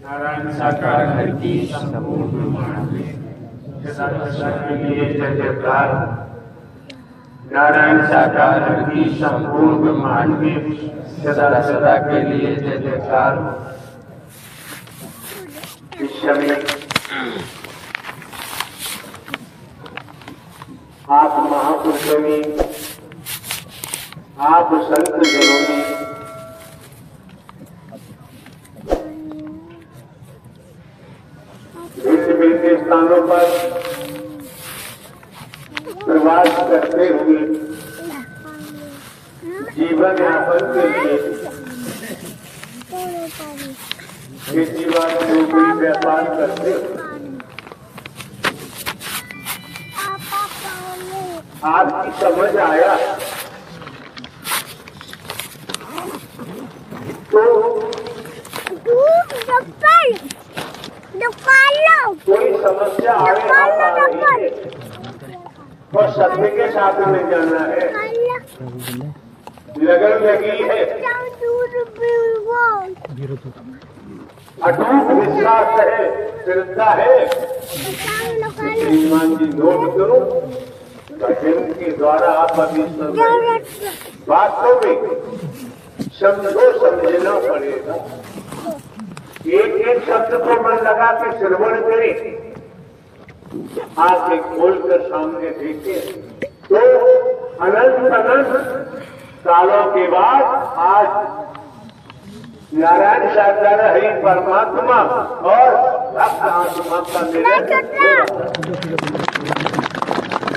नारायण साकार हरि की संपूर्ण ब्रह्मांड में सदा सदा के लिए जय जयकार। नारायण साकार हरि की संपूर्ण ब्रह्मांड में सदा सदा के लिए जय जयकार। इस समय आप महापुरुषों ने, आप संत जनों ने भिन्न भिन्न स्थानों पर प्रवास करते हुए जीवन यापन के लिए खेती बाड़ी व्यापार करते हुए आपकी समझ आया तो कोई समस्या आए और सत्य के साथ में जाना है, लगन लगी है, अटूट विश्वास है, श्रद्धा है। श्रीमान जी नोट करो भजन के द्वारा आप अभी वास्तव में समझो, समझना पड़ेगा। एक एक शब्द को मन लगा के श्रवण करें, आंखें खोलकर सामने देखें तो अनंत अनंत सालों के बाद आज नारायण साकार हरि परमात्मा और भक्त आत्मा का मिलन।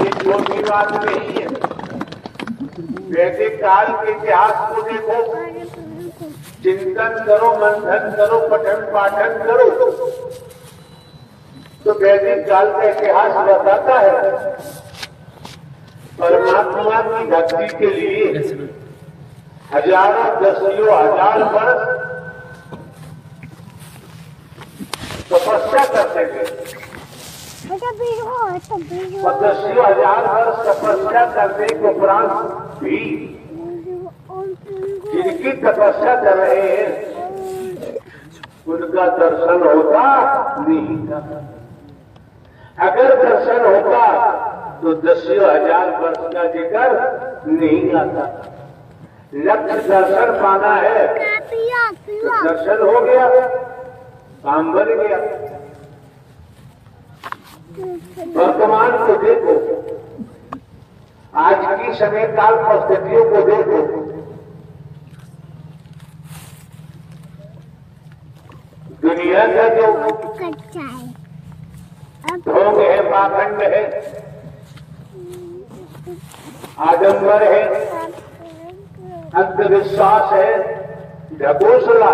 ये छोटी बात नहीं है। वैदिक काल के इतिहास को देखो, चिंतन करो, मंथन करो, पठन पाठन करो तो वैदिक काल का इतिहास बताता है परमात्मा की भक्ति के लिए हजारों दसियों हजार वर्ष तपस्या करते थे। दसियों हजार वर्ष तपस्या करने के उपरांत भी जिनकी तपस्या कर रहे हैं उनका दर्शन होता नहीं था। अगर दर्शन होता तो दसियों हजार वर्ष का जिक्र नहीं आता। लक्ष्य दर्शन पाना है तो दर्शन हो गया, काम बन गया। वर्तमान को देखो, आज की समय काल परिस्थितियों को देखो, दुनिया का जो ढोंग है, पाखंड है, आडंबर है, अंधविश्वास है, ढकोसला,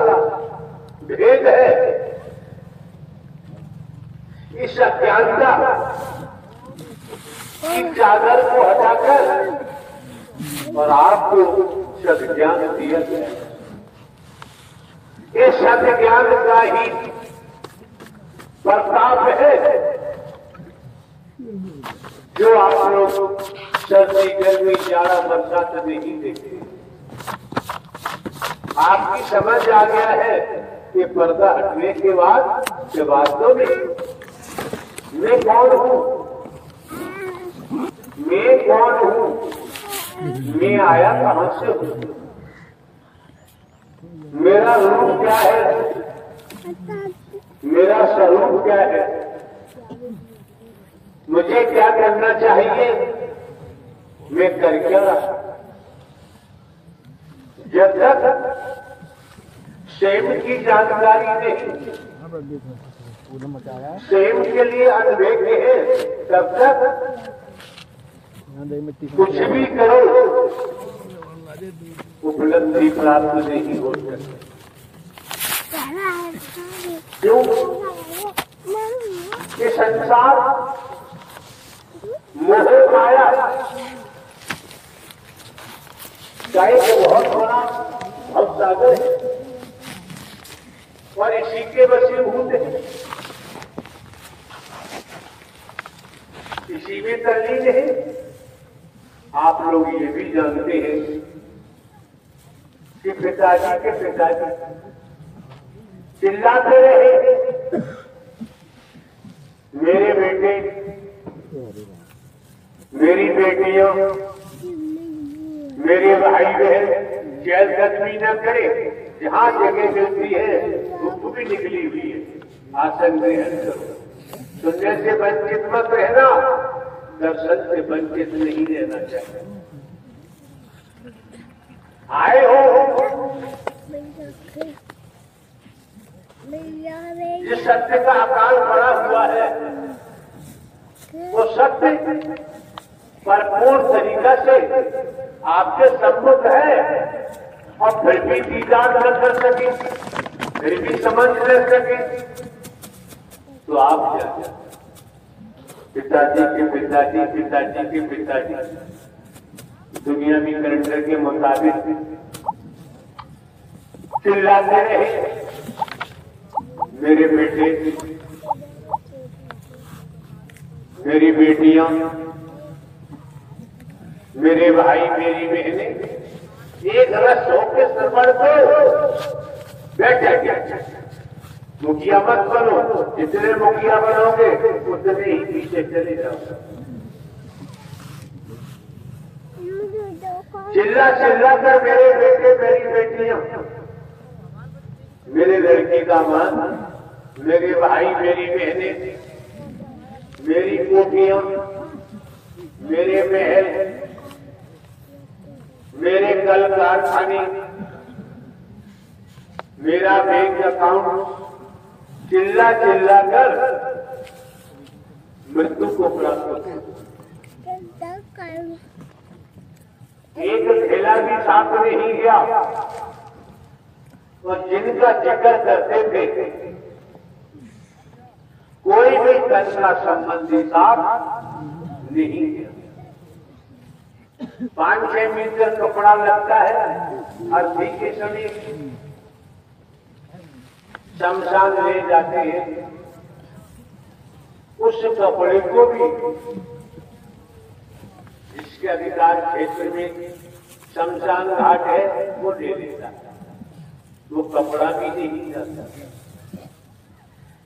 भेद है, इस अज्ञानता की चादर को हटाकर और आपको सद्ज्ञान दिया गया। इस सद्ज्ञान का ही प्रताप है जो आप लोग सर्दी गर्मी जाड़ा बरसात नहीं देखते। आपकी समझ आ गया है कि पर्दा हटने के बाद के वास्तव में मैं कौन हूँ, मैं कौन हूँ, मैं आया कहां से हूँ, मेरा रूप क्या है, मेरा स्वरूप क्या है, मुझे क्या करना चाहिए, मैं कर क्या रहा। जब तक स्वयं की जानकारी नहीं, स्वयं के लिए अनभिज्ञ है, तब तक कुछ भी करो उपलब्धि प्राप्त नहीं हो सकती। क्यों? ये संसार मोह माया का एक बहुत बड़ा भवसागर है और इसी के वशीभूत है, इसी में तल्लीन है। आप लोग ये भी जानते हैं कि पिताजी के पिताजी चिल्लाते रहे, मेरे बेटे, मेरी बेटियों, मेरे भाई बहन चहलकदमी न करे, जहां जगह मिलती है धूप भी निकली हुई है, आसन ग्रहण करो, सुनने से वंचित मत रहना, दर्शन से वंचित नहीं रहना चाहिए। आए हो जिस सत्य का अकाल पड़ा हुआ है, वो सत्य भरपूर तरीका से आपके सम्मुख है, और फिर भी दीदार न कर सके, फिर भी समझ न सके, तो आप क्या, पिताजी के पिताजी, पिताजी के पिताजी दुनियावी कैलेंडर के मुताबिक चिल्लाते रहे, मेरे बेटे, मेरी बेटियां, मेरे भाई, मेरी बहनें, एक रस होकर श्रवण करो, बैठे मुखिया मत बनो, जितने मुखिया बनोगे उतने ही पीछे चले जाओ। चिल्ला चिल्ला कर मेरे बेटे, मेरी बेटियां, मेरे लड़के का मन, मेरे भाई, मेरी बहनें, मेरी कोठियां, मेरे महल, मेरे कल कारखाने, मेरा बैंक अकाउंट, चिल्ला चिल्ला कर मृत्यु को प्राप्त हो। एक थैला भी साथ नहीं गया, और जिनका जिक्र करते थे कोई भी तन का संबंधी साथ नहीं गया। 5-6 मीटर कपड़ा लगता है, अर्थी के समय शमशान ले जाते हैं, उस कपड़े को भी जिसके अधिकार क्षेत्र में शमशान घाट है वो ले लेता है, वो कपड़ा भी नहीं जाता।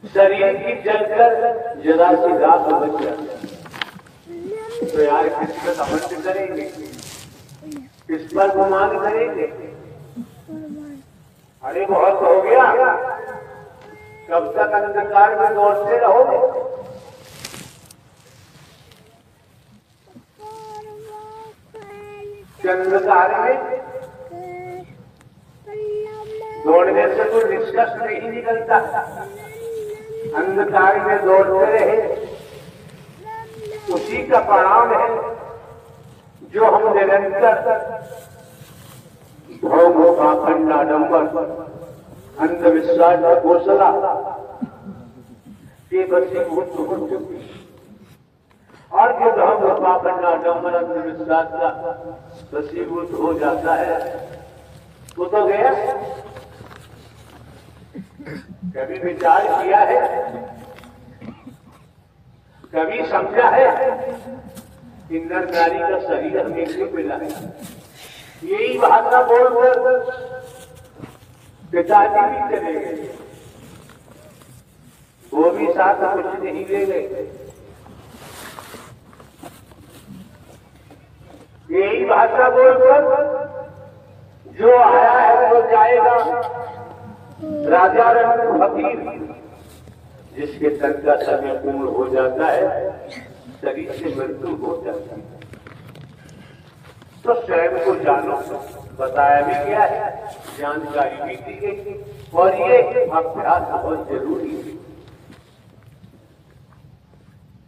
शरीर की जलकर जरा सी रात बच जाती, तो यार किस पर घमंड करेंगे, किस पर गुमान करेंगे? अरे बहुत हो गया, कब तक अंधकार में दौड़ते रहोगे? अंधकार में दौड़ने से कोई निष्कर्ष नहीं निकलता। अंधकार में दौड़ते रहे, उसी का परिणाम है जो हम निरंतर भोगों का खंडाडंबर, अंधविश्वास का घोषणा के वशीभूत हो चुके, और जो भोगों का खंडाडंबर अंधविश्वास का वशीभूत हो जाता है वो तो गया। कभी विचार किया है, कभी समझा है कि नर नारी का शरीर हमें क्यों मिला है? यही भाषा बोलकर पिताजी भी चले गए, वो भी साथ कुछ नहीं ले गए। यही भाषा बोलकर जो आया है वो जाएगा। राजा रंग फकीर, जिसके तन का समय पूर्ण हो जाता है, शरीर से मृत्यु हो जाती है, तो स्वयं को जानो, बताया भी गया है, जानकारी भी दी गई, और ये अभ्यास बहुत जरूरी है।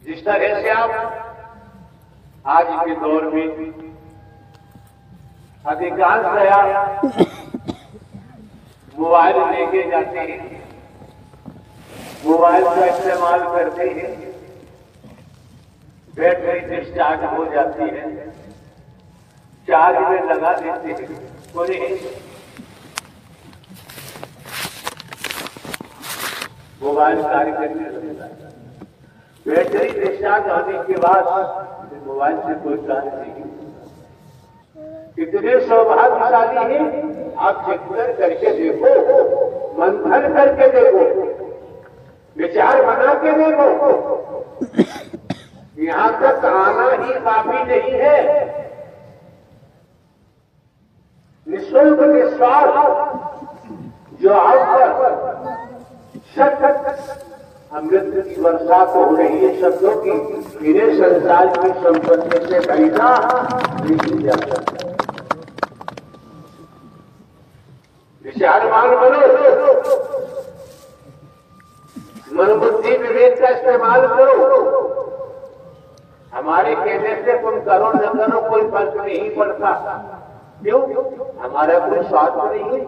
जिस तरह से आप आज के दौर में अधिकांश मोबाइल लेके जाते हैं, मोबाइल का इस्तेमाल करते हैं, बैटरी डिस्चार्ज हो जाती है, चार्ज में लगा देते हैं, उन्हें मोबाइल कार्य करने लगता है। बैटरी डिस्चार्ज होने के बाद मोबाइल से कोई कार्य नहीं। कितने सौभाग्यशाली हैं आप चेक करके देखो, मंथन करके देखो, विचार बना के देखो। यहां तक आना ही काफी नहीं है। निःशुल्क निस्वार्थ जो आप पर सतत अमृत की वर्षा तो हो रही है शब्दों की, इन्हें संसार की संपत्ति से खरीदा नहीं जा सकता। विचारवान बनो, मन बुद्धि विवेक का इस्तेमाल करो। हमारे कहने से तुम करो न करो कोई फर्क नहीं पड़ता। क्यों? हमारा कोई स्वार्थ नहीं है।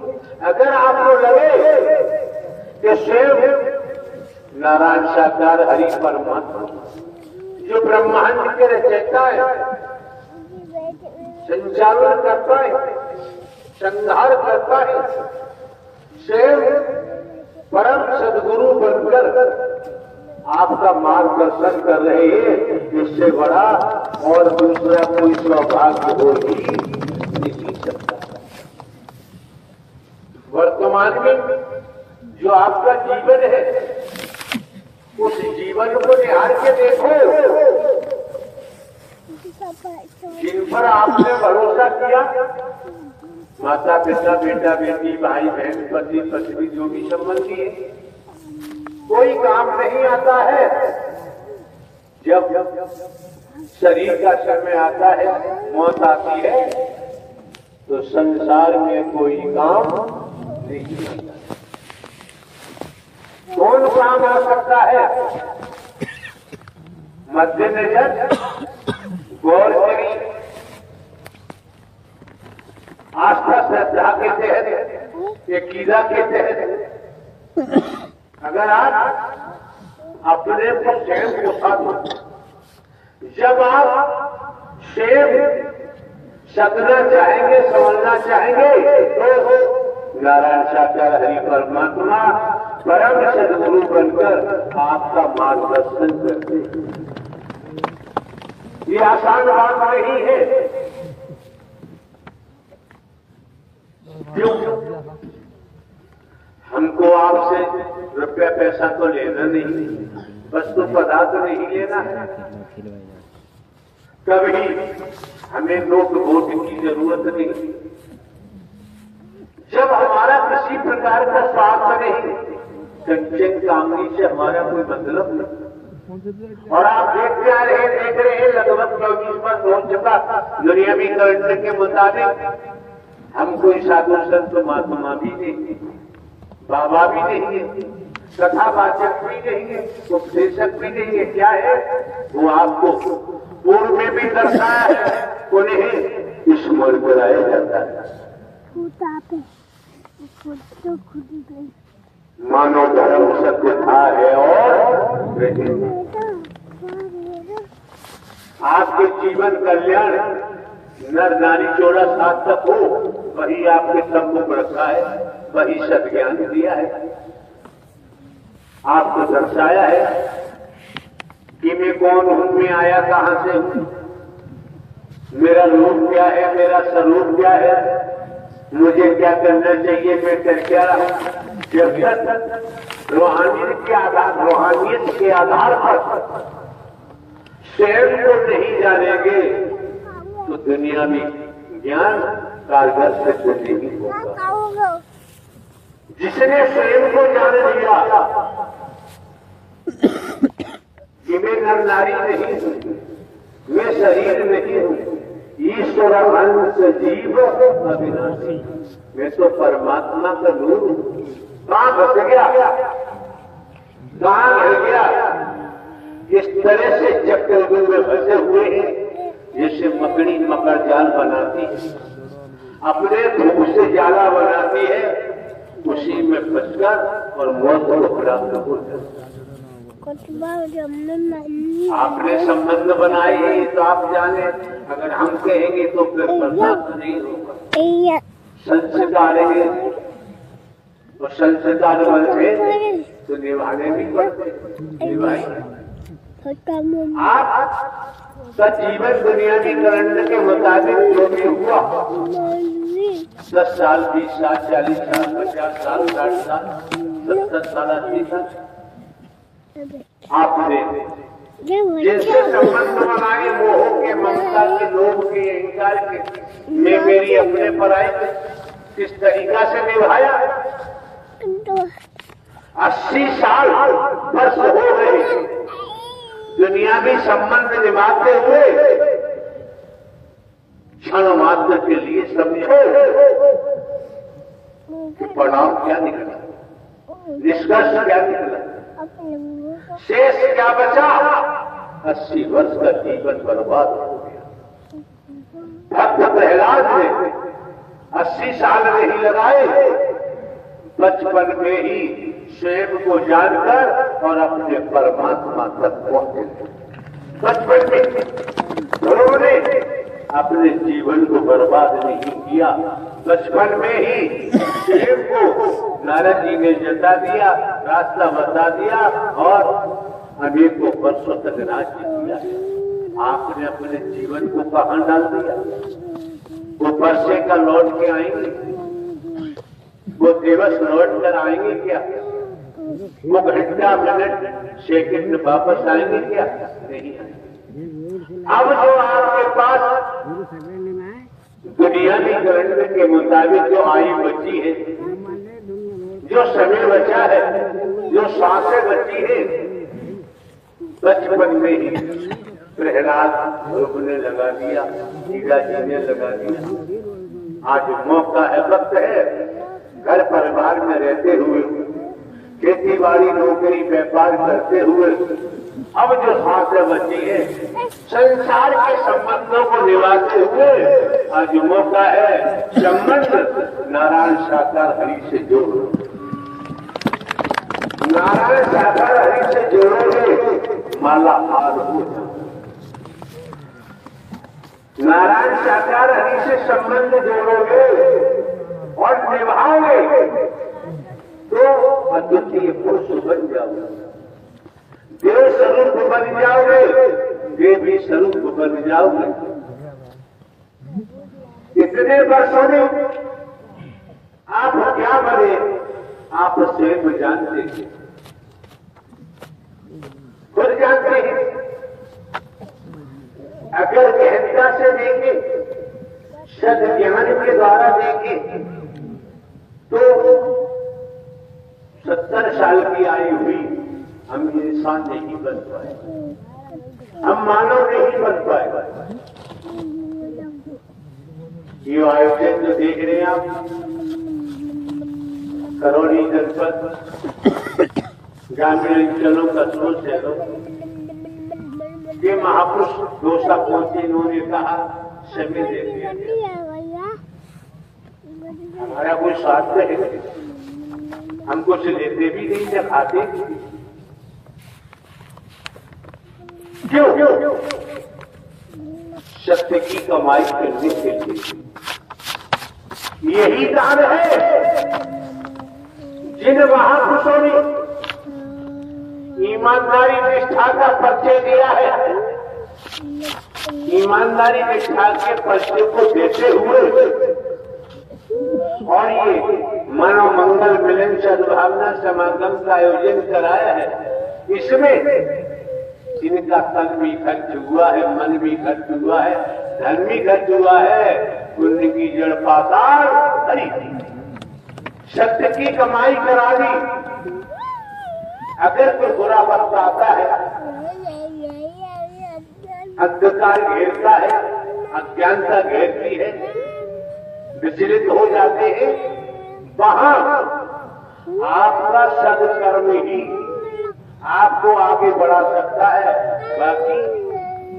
अगर आपको लगे कि स्वयं नारायण साकार हरि परमात्मा जो ब्रह्मांड के रचयिता है, संचालन करता है, संहार करता है, स्वयं परम सदगुरु बनकर आपका मार्गदर्शन कर रहे हैं, इससे बड़ा और दूसरा कोई सौभाग्य हो ही नहीं सकता। वर्तमान में जो आपका जीवन है, उस जीवन को निहार के देखो। जिन पर आपने भरोसा किया, माता पिता बेटा बेटी भाई बहन पति पत्नी जो भी संबंधी है, कोई काम नहीं आता है। जब शरीर का समय आता है, मौत आती है, तो संसार में कोई काम नहीं आता। कौन काम आ सकता है? मद्देनजर गौर करी, आस्था श्रद्धा के तहत, अकीदा के तहत अगर आप अपने को स्वयं पोसा दो, जब आप स्वयं सकना चाहेंगे, समझना चाहेंगे, तो नारायण साकार हरि परमात्मा परम सदगुरु बनकर आपका मार्गदर्शन करते हैं। ये आसान बात नहीं है। क्यों? हमको आपसे रुपया पैसा तो लेना नहीं, वस्तु पदार्थ नहीं लेना है। कभी हमें नोट वोट की जरूरत नहीं। जब हमारा किसी प्रकार का स्वार्थ नहीं, कंचन कामनी से हमारा कोई मतलब नहीं। और आप देख रहे हैं लगभग 24 हो चुका दुनियावी कैलेंडर के मुताबिक। हम कोई साधु संत महात्मा भी नहीं, बाबा भी नहीं है, कथावाचक भी नहीं है, उपदेशक भी नहीं है। क्या है वो? आपको पूर्व में भी दर्शाया है, उन्हें स्मरण कराया जाता है। मानव धर्म सत्य था है और आपके जीवन कल्याण नर नारी चौड़ा सार्थक हो, वही आपके सम्मुख रखा है, वही सद्ज्ञान दिया है, आपको दर्शाया है कि मैं कौन हूं, मैं आया कहां से हूं, मेरा रूप क्या है, मेरा स्वरूप क्या है, मुझे क्या करना चाहिए, मैं कर क्या रहा हूं। जब तक रूहानियत के आधार पर स्वयं को नहीं जानेंगे, तो दुनिया में ज्ञान कारगर सिद्ध नहीं होगा। जिसने स्वयं को जान लिया कि मैं नर नारी नहीं हूं, मैं शरीर नहीं हूं, ईश्वर अंत जीव अविनाशी, मैं तो परमात्मा का नूर हूं। कहां फंस गया, कहां रह गया? इस तरह से चक्रव्यूह में फंसे हुए हैं, जैसे मकड़ी मकर जाल बनाती है, अपने धूप से जाला बनाती है, उसी में फंसकर और मौत को प्राप्त हो जाता। आपने संबंध बनाए हैं तो आप जाने, अगर हम कहेंगे तो फिर बर्दाश्त नहीं होगा। संस्कार है और संस्कार बनते तो निभाने भी पड़ते, निभाए। आप का जीवन दुनिया की करंट के मुताबिक जो भी हुआ, 10 साल, 20 साल, 40 साल, 50 साल, 60 साल, 70 साल, 80 साल आपने जिनसे संबंध बनाए, मोह के, ममता के, लोभ के, अहंकार के, ये मेरी अपने पर आए, किस तरीका से निभाया। 80 साल वर्ष हो गए दुनियावी संबंध निभाते हुए, क्षण मात्र के लिए समझो परिणाम क्या निकला, निष्कर्ष क्या निकला, शेष क्या बचा। 80 वर्ष का जीवन बर्बाद हो गया। भक्त प्रहलाद ने 80 साल में ही लगाए, बचपन में ही स्वयं को जानकर और अपने परमात्मा तक पहुंचे। बचपन में उन्होंने अपने जीवन को बर्बाद नहीं किया, बचपन में ही स्वयं को नारद जी ने जता दिया, रास्ता बता दिया और अनेकों वर्षों तक राज्य किया। आपने अपने जीवन को कहां डाल दिया। वो वर्षे का लौट के आएंगे, वो दिवस लौट कर आएंगे क्या, वो घंटा मिनट सेकंड वापस आएंगे क्या, नहीं आएंगे। अब जो आपके पास दुनियावी गणना के मुताबिक जो आयु बची है, जो समय बचा है, जो सांसें बची है, बचपन में ही प्रहलाद रोकने लगा दिया, हीरा जी ने लगा दिया। आज मौका है, वक्त है, घर परिवार में रहते हुए, खेती बाड़ी, नौकरी, व्यापार करते हुए, अब जो सांसें बची है, संसार के संबंधों को निभाते हुए आज मौका है संबंध नारायण साकार हरि से जोड़ो। नारायण साकार हरि से जोड़ोगे, माला हार हो जाओ। नारायण साकार हरि से संबंध जोड़ोगे और निभाओगे तो अद्वितीय पुरुष बन जाओगे, देव स्वरूप बन जाओगे, देवी स्वरूप बन जाओगे। इतने वर्षों में आप क्या बने, आप स्वयं जानते हैं, खुद जानते हैं। अगर गहनता से देखें, सद्ज्ञान के द्वारा देखें तो 70 साल की आयु हुई, हम इंसान नहीं बन पाए, हम मानव नहीं बन पाए। ये आयोजन जो देख रहे हैं आप, करौली जनपद ग्रामीण अंचलों का सोच है ये महापुरुष दोसा पहुंचे, इन्होंने कहा समय दे दिया गया। हमारा कोई स्वार्थ है, हम कुछ लेते भी नहीं या खाते भी। क्यों? सत्य की कमाई करने के लिए। यही कारण है जिन महापुरुषों ने ईमानदारी निष्ठा का परिचय दिया है, ईमानदारी निष्ठा के परिचय को देते हुए और ये मानव मंगल मिलन सद्भावना समागम का आयोजन कराया है। इसमें जिनका तन भी खर्च हुआ है, मन भी खर्च हुआ है, धन भी खर्च हुआ है, पुण्य की जड़ पाताल हरी, सत्य की कमाई करा दी। अगर कोई बुरा वक्त आता है, अंधकार घेरता है, अज्ञानता घेरती है, विचलित हो जाते हैं, वहां आपका सदकर्म ही आपको आगे बढ़ा सकता है, बाकी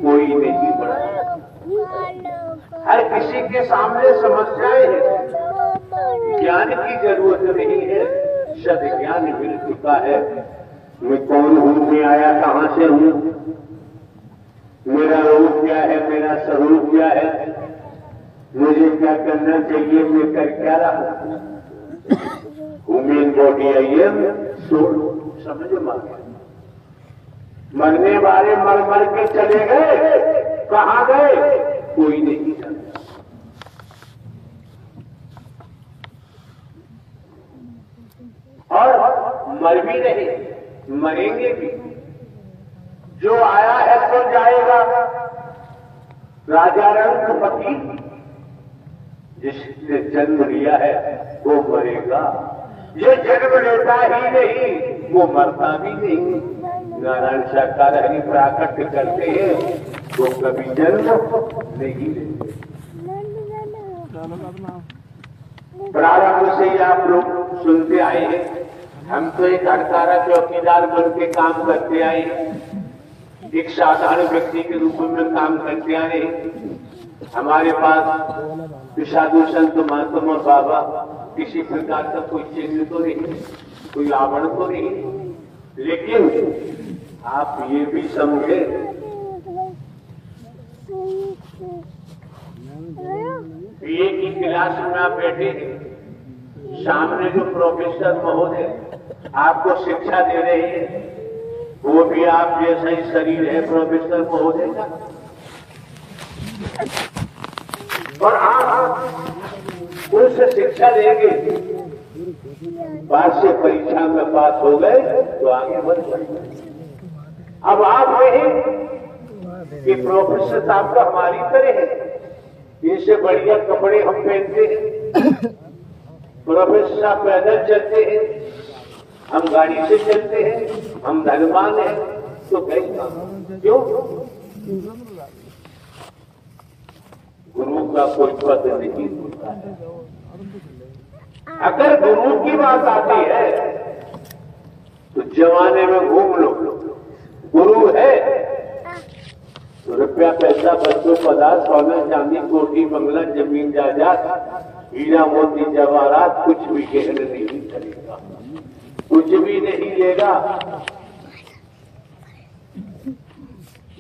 कोई नहीं बढ़ा। हर किसी के सामने समस्याएं हैं, ज्ञान की जरूरत नहीं है, सद्ज्ञान मिल चुका है। मैं कौन हूं, मैं आया कहां से हूं, मेरा रूप क्या है, मेरा स्वरूप क्या है, मुझे क्या करना चाहिए, मैं कर क्या रहा हूं। मेन बॉडी आई एम सोल, समझ मांगे मरने वाले मर मर के चले गए, कहां गए कोई नहीं जानता। मर भी नहीं, मरेंगे भी। जो आया है तो जाएगा। राजा रंग फकीर जिसने जन्म लिया है वो मरेगा, जो जन्म लेता ही नहीं वो मरता भी नहीं। नारायण साकार हरि प्राकट्य करते हैं वो कभी जन्म नहीं लेते। प्रारंभ से ही आप लोग सुनते आए हैं। हम तो एक हड़कारा चौकीदार बन के काम करते आए हैं, एक साधारण व्यक्ति के रूप में काम करते आए हैं। हमारे पास साधु संत महात्मा बाबा किसी प्रकार का कोई चिन्ह तो नहीं, कोई आवरण तो नहीं, लेकिन आप ये भी समझे बीए की क्लास में आप बैठे हैं, सामने जो प्रोफेसर महोदय आपको शिक्षा दे रहे हैं वो भी आप जैसा ही शरीर है प्रोफेसर महोदय का, और आप उनसे शिक्षा देंगे। वार्षिक परीक्षा में पास हो गए तो आगे बढ़ जाएंगे। अब आप नहीं कि प्रोफेसर साहब का हमारी तरह है, इनसे बढ़िया कपड़े हम पहनते हैं, प्रोफेसर साहब पैदल चलते हैं, हम गाड़ी से चलते हैं, हम धनवान हैं, तो क्यों? गुरु का कोई पद नहीं होता है। अगर गुरु की बात आती है तो जमाने में घूम लो, गुरु है तो रुपया पैसा बच्चों पदार्थ सोना चांदी कोठी बंगला जमीन जायदाद हीरा मोती जवाहरात कुछ भी गहन नहीं करेगा, कुछ भी नहीं लेगा।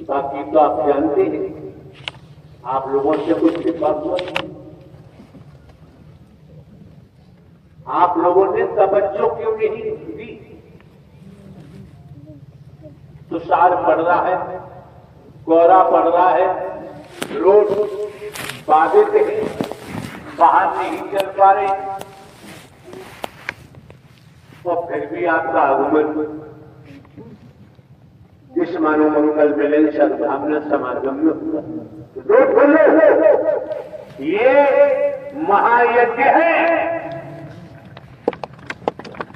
बाकी तो आप जानते हैं, आप लोगों से कुछ छिपा हुआ नहीं। आप लोगों ने तवज्जो क्यों नहीं दी? तुषार पड़ रहा है, कोहरा पड़ रहा है, रोड बाधित है, बाहर नहीं चल पा रहे, और फिर भी आपका आगमन इस मानव मंगल मिलन सद्भावना समागम में हुआ। रोड खोलो, ये महायज्ञ है।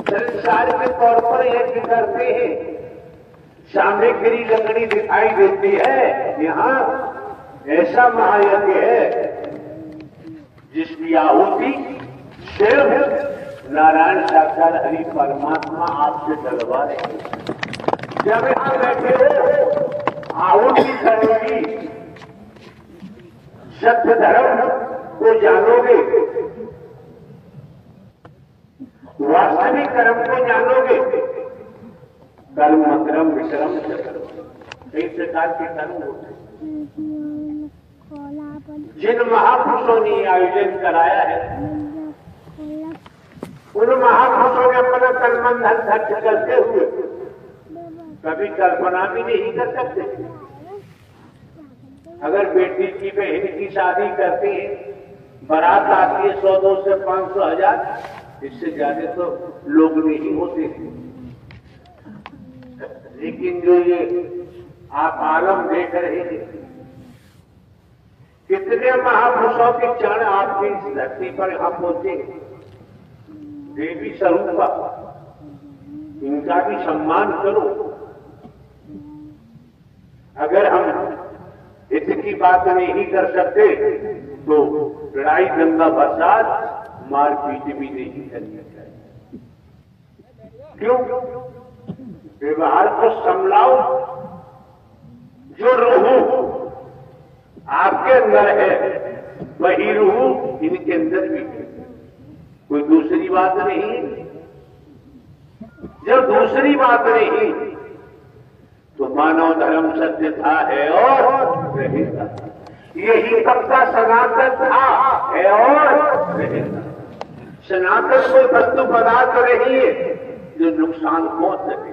संसार के तौर पर यज्ञ करते हैं, सामग्री लकड़ी दिखाई देती है, यहाँ ऐसा महायज्ञ है जिसकी आहुति सिर्फ नारायण साकार हरि परमात्मा आपसे डलवा रहे हैं। जब यहां बैठे हो आहुति करोगी, सत्य धर्म को जानोगे, वास्तविक कर्म को जानोगे। कर्म अक्रम विश्रम कई प्रकार के कर्म होते हैं। जिन महापुरुषों ने आयोजन कराया है उन महापुरुषों ने अपना तन मन धन खर्च करते हुए कभी कल्पना भी नहीं कर सकते। अगर बेटी की बहन की शादी करते हैं, बारात आती है 100, 200, 500, 1000, इससे ज्यादा तो लोग नहीं होते। लेकिन जो ये आप आलम देख रहे हैं, कितने महापुरुषों के चरण आपकी इस धरती पर यहाँ पहुंचे। देवी स्वरूपा, इनका भी सम्मान करो। अगर हम इसकी बात नहीं कर सकते तो लड़ाई दंगा फसाद मारपीट भी नहीं करनी चाहिए। क्यों? व्यवहार को संभलाओ। जो रूह आपके अंदर है वही रूह इनके अंदर भी है, कोई दूसरी बात नहीं। जब दूसरी बात नहीं तो मानव धर्म सत्य था, है और रहेगा। यही सबका सनातन था, है और रहेगा। सनातन कोई वस्तु पदार्थ नहीं है जो नुकसान पहुंच सके।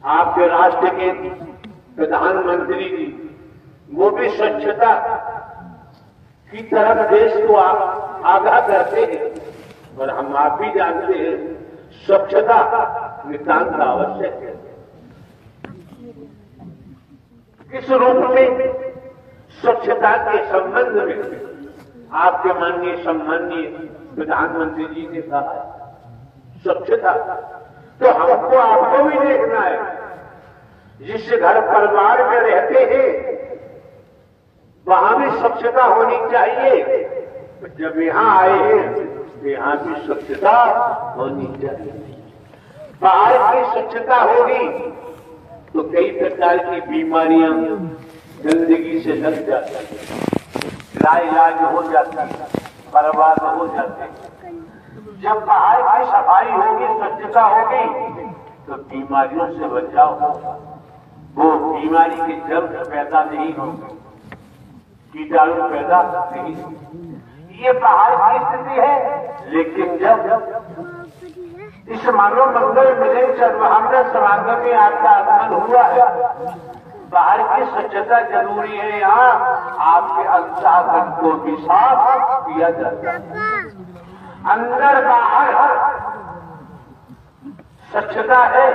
आपके राष्ट्र के प्रधानमंत्री जी वो भी स्वच्छता की तरफ देश को आगाह करते हैं, और हम आप भी जानते हैं स्वच्छता नितांत आवश्यक है। किस रूप में? स्वच्छता के संबंध में आपके माननीय सम्माननीय प्रधानमंत्री जी ने कहा है स्वच्छता, तो हमको आपको भी देखना है। जिस घर परिवार में रहते हैं वहां भी स्वच्छता होनी चाहिए। जब यहाँ आए हैं तो यहाँ भी स्वच्छता होनी चाहिए। बाहर की स्वच्छता होगी तो कई प्रकार की बीमारियां गंदगी से लग जाती है, लाइलाज हो जाती है, बर्बाद हो जाते हैं। जब बाहर की सफाई होगी, स्वच्छता होगी तो बीमारियों से बचाव होगा। वो बीमारी के जल्द पैदा नहीं होंगे, कीटाणु पैदा नहीं होंगे। ये बाहर की स्थिति है। लेकिन जब इस मानव मंगल मिलन सर्वहामना समागम में आपका आगमन हुआ है, बाहर की स्वच्छता जरूरी है। यहाँ आपके अंतःकरण को भी साफ किया जाता है। अंदर बाहर स्वच्छता है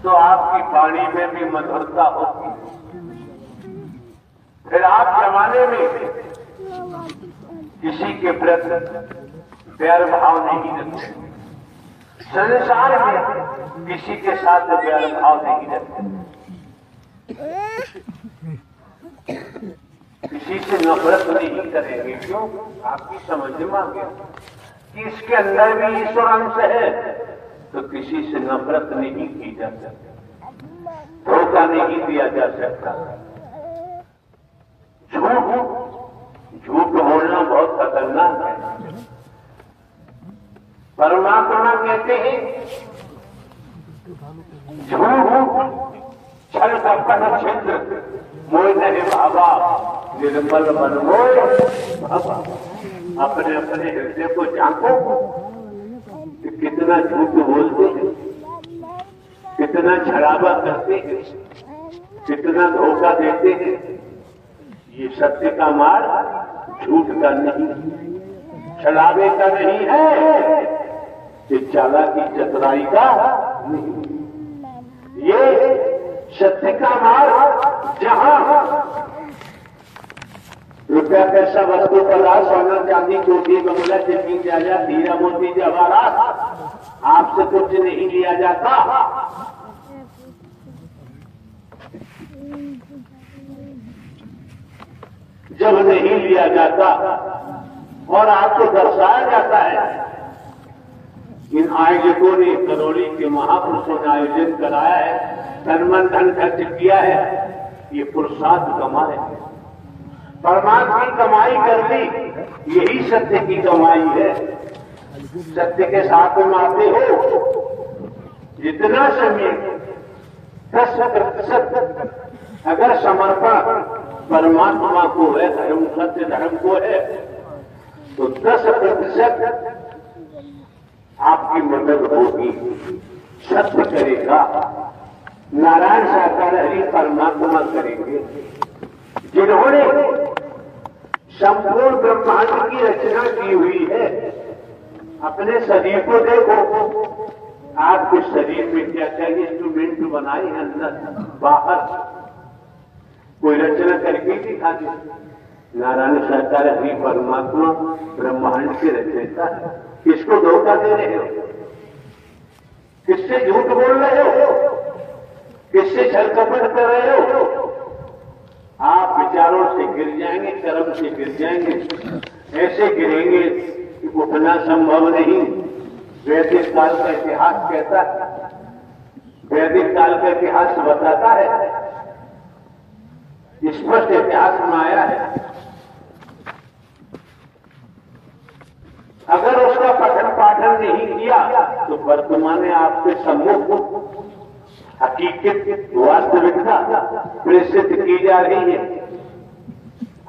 तो आपकी वाणी में भी मधुरता होगी। फिर आप जमाने में किसी के प्रति प्यार भाव नहीं रखते, संसार में किसी के साथ प्यार भाव नहीं रखते, किसी से नफरत नहीं करेंगे। क्यों? आपकी समझ में आ गया कि इसके अंदर भी ईश्वर अंश है, तो किसी से नफरत नहीं की जा सकती, धोखा नहीं दिया जा सकता। झूठ बोलना बहुत खतरनाक है। परमात्मा कहते हैं झूठ छल कपट छिद्र मोह नहीं भावा निर्मल मन मोह भावा। अपने अपने हृदय को झांको कि कितना झूठ बोलते हैं, कितना छलावा करते हैं, कितना धोखा देते हैं। ये सत्य का मार्ग झूठ का नहीं, छलावे का नहीं है, ये चालाकी चतुराई का नहीं। ये सत्य का मार्ग जहां रुपया पैसा वस्तु पदार्थ सोना चांदी चोटी बंगला जमीन जायदाद हीरा मोती जवाहरात आपसे कुछ नहीं लिया जाता। जब नहीं लिया जाता और आपको दर्शाया जाता है, इन आयोजकों ने करौली के महापुरुषों ने आयोजन कराया है, तन मन धन खर्च किया है, ये पुरुषार्थ कमाए, परमात्मा की कमाई कर ली, यही सत्य की कमाई है। सत्य के साथ में आते हो, जितना समय 10% अगर समर्पण परमात्मा को है, धर्म सत्य धर्म को है, तो 10% आपकी मदद होगी, सत्य करेगा, नारायण साकार हरि परमात्मा करेंगे। जिन्होंने संपूर्ण ब्रह्मांड की रचना की हुई है, अपने शरीर को देखो, आपके शरीर में क्या क्या इंस्ट्रूमेंट बनाए हैं, अंदर बाहर कोई रचना करके दिखा दी। नारायण साकार हरि परमात्मा ब्रह्मांड के रचयिता है। किसको धोखा दे रहे हो? किससे झूठ बोल रहे हो? किससे छल कपट कर रहे हो? आप विचारों से गिर जाएंगे, कर्म से गिर जाएंगे, ऐसे गिरेंगे कि उठना संभव नहीं। वैदिक काल का इतिहास कहता है, वैदिक काल का इतिहास बताता है, स्पष्ट इतिहास में आया है। अगर उसका पठन पाठन नहीं किया तो वर्तमान में आपके सम्मुख हकीकत वास्तविकता प्रेषित की जा रही है।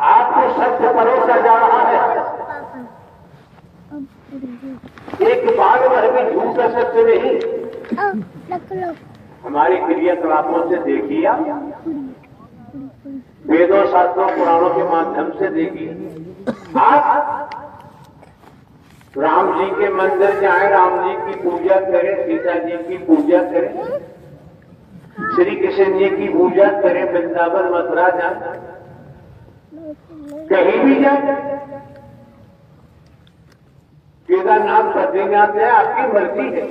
आपको सत्य परोसा जा रहा है। एक बार भर भी झूठ का सत्य नहीं। हमारी क्रियाकलापों से देखिए, वेदों शास्त्रों पुराणों के माध्यम से देखिए, आप राम जी के मंदिर जाएं, राम जी की पूजा करें, सीता जी की पूजा करें, श्री कृष्ण जी की पूजा करें, वृंदावन मथुरा जाए, कहीं भी जाए, केदारनाथ बद्रीनाथ है, आपकी मर्जी है।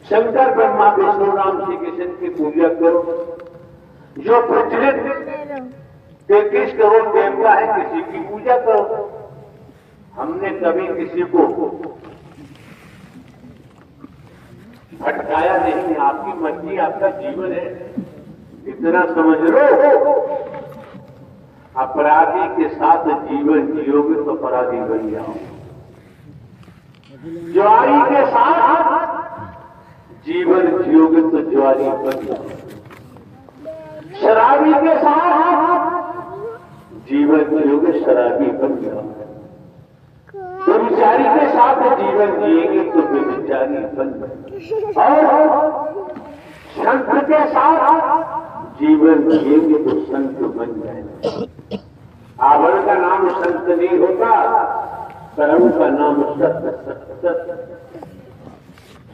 शंकर ब्रह्मा विष्णु राम श्री कृष्ण की पूजा करो। जो प्रचलित 33 करोड़ देवता है, किसी की पूजा करो। हमने कभी किसी को भटकाया नहीं। आपकी मर्जी, आपका जीवन है, इतना समझ लो। अपराधी के साथ जीवन जियोगे तो अपराधी बन जाओ। ज्वारी के साथ जीवन जियोगे तो ज्वारी बन जाओ। शराबी के साथ जीवन जियोगे शराबी बन जाओ। व्यभिचारी के साथ जीवन जिएंगे तो व्यभिचारी बन जाए। और संत के साथ जीवन जिएंगे तो संत बन जाए। आवरण का नाम संत नहीं होता, कर्म का नाम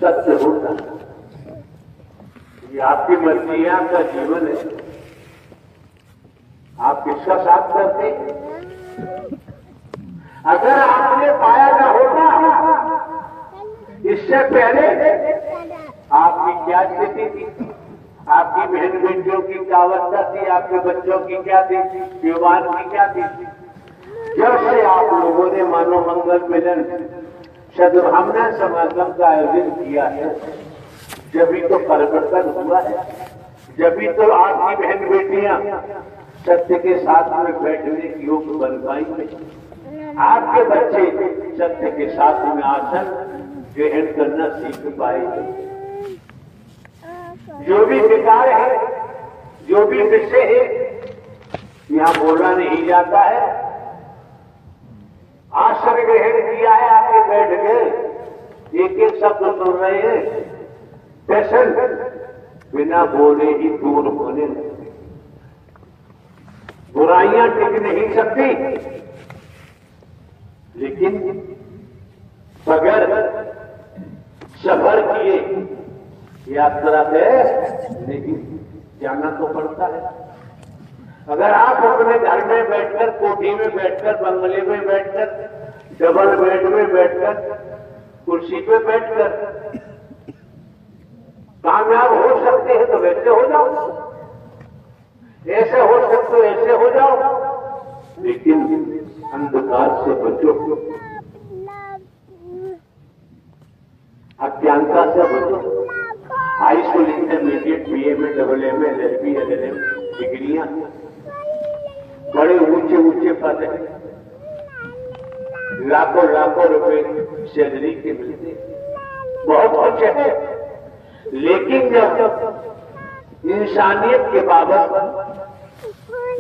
सत्य होता। ये आपकी मर्जी है, आपका जीवन है। आप किसका साथ करते? अगर आपने पाया ना होता इससे पहले आपकी क्या स्थिति थी? आपकी बहन बेटियों की क्या अवस्था थी? आपके बच्चों की क्या थी? युवान की क्या थी? जब से आप लोगों ने मानव मंगल मिलन सद्भावना समागम का आयोजन किया है, जब तो परिवर्तन हुआ है, जब तो आपकी बहन बेटियां सत्य के साथ में बैठने की योग बन पाएंगे। आपके बच्चे सत्य के साथ में आसन ग्रहण करना सीख पाएंगे। जो भी विकार है, जो भी विषय है, यहां बोला नहीं जाता है। आसन ग्रहण किया है, आके बैठ गए, एक एक शब्द सुन रहे हैं, पैशन बिना बोले ही दूर होने लगे। बुराइयां टिक नहीं सकती, लेकिन बगैर सफर किए यात्रा है नहीं, जाना तो पड़ता है। अगर आप अपने घर में बैठकर, कोठी में बैठकर, बंगले में बैठकर, डबल बेड में बैठकर, कुर्सी पे बैठकर कामयाब हो सकते हैं तो वैसे हो जाओ, ऐसे हो सकते हो ऐसे हो जाओ, लेकिन अंधकार से बचो, अज्ञानता से बचो। हाई स्कूल, इंटरमीडिएट, बीए में, डबल एम, एलएलबी, एलएलएम डिग्रियां, बड़े ऊंचे ऊंचे पद है, लाखों लाखों रुपए सैलरी के मिलते, बहुत कुछ है। लेकिन जब इंसानियत के बाबत,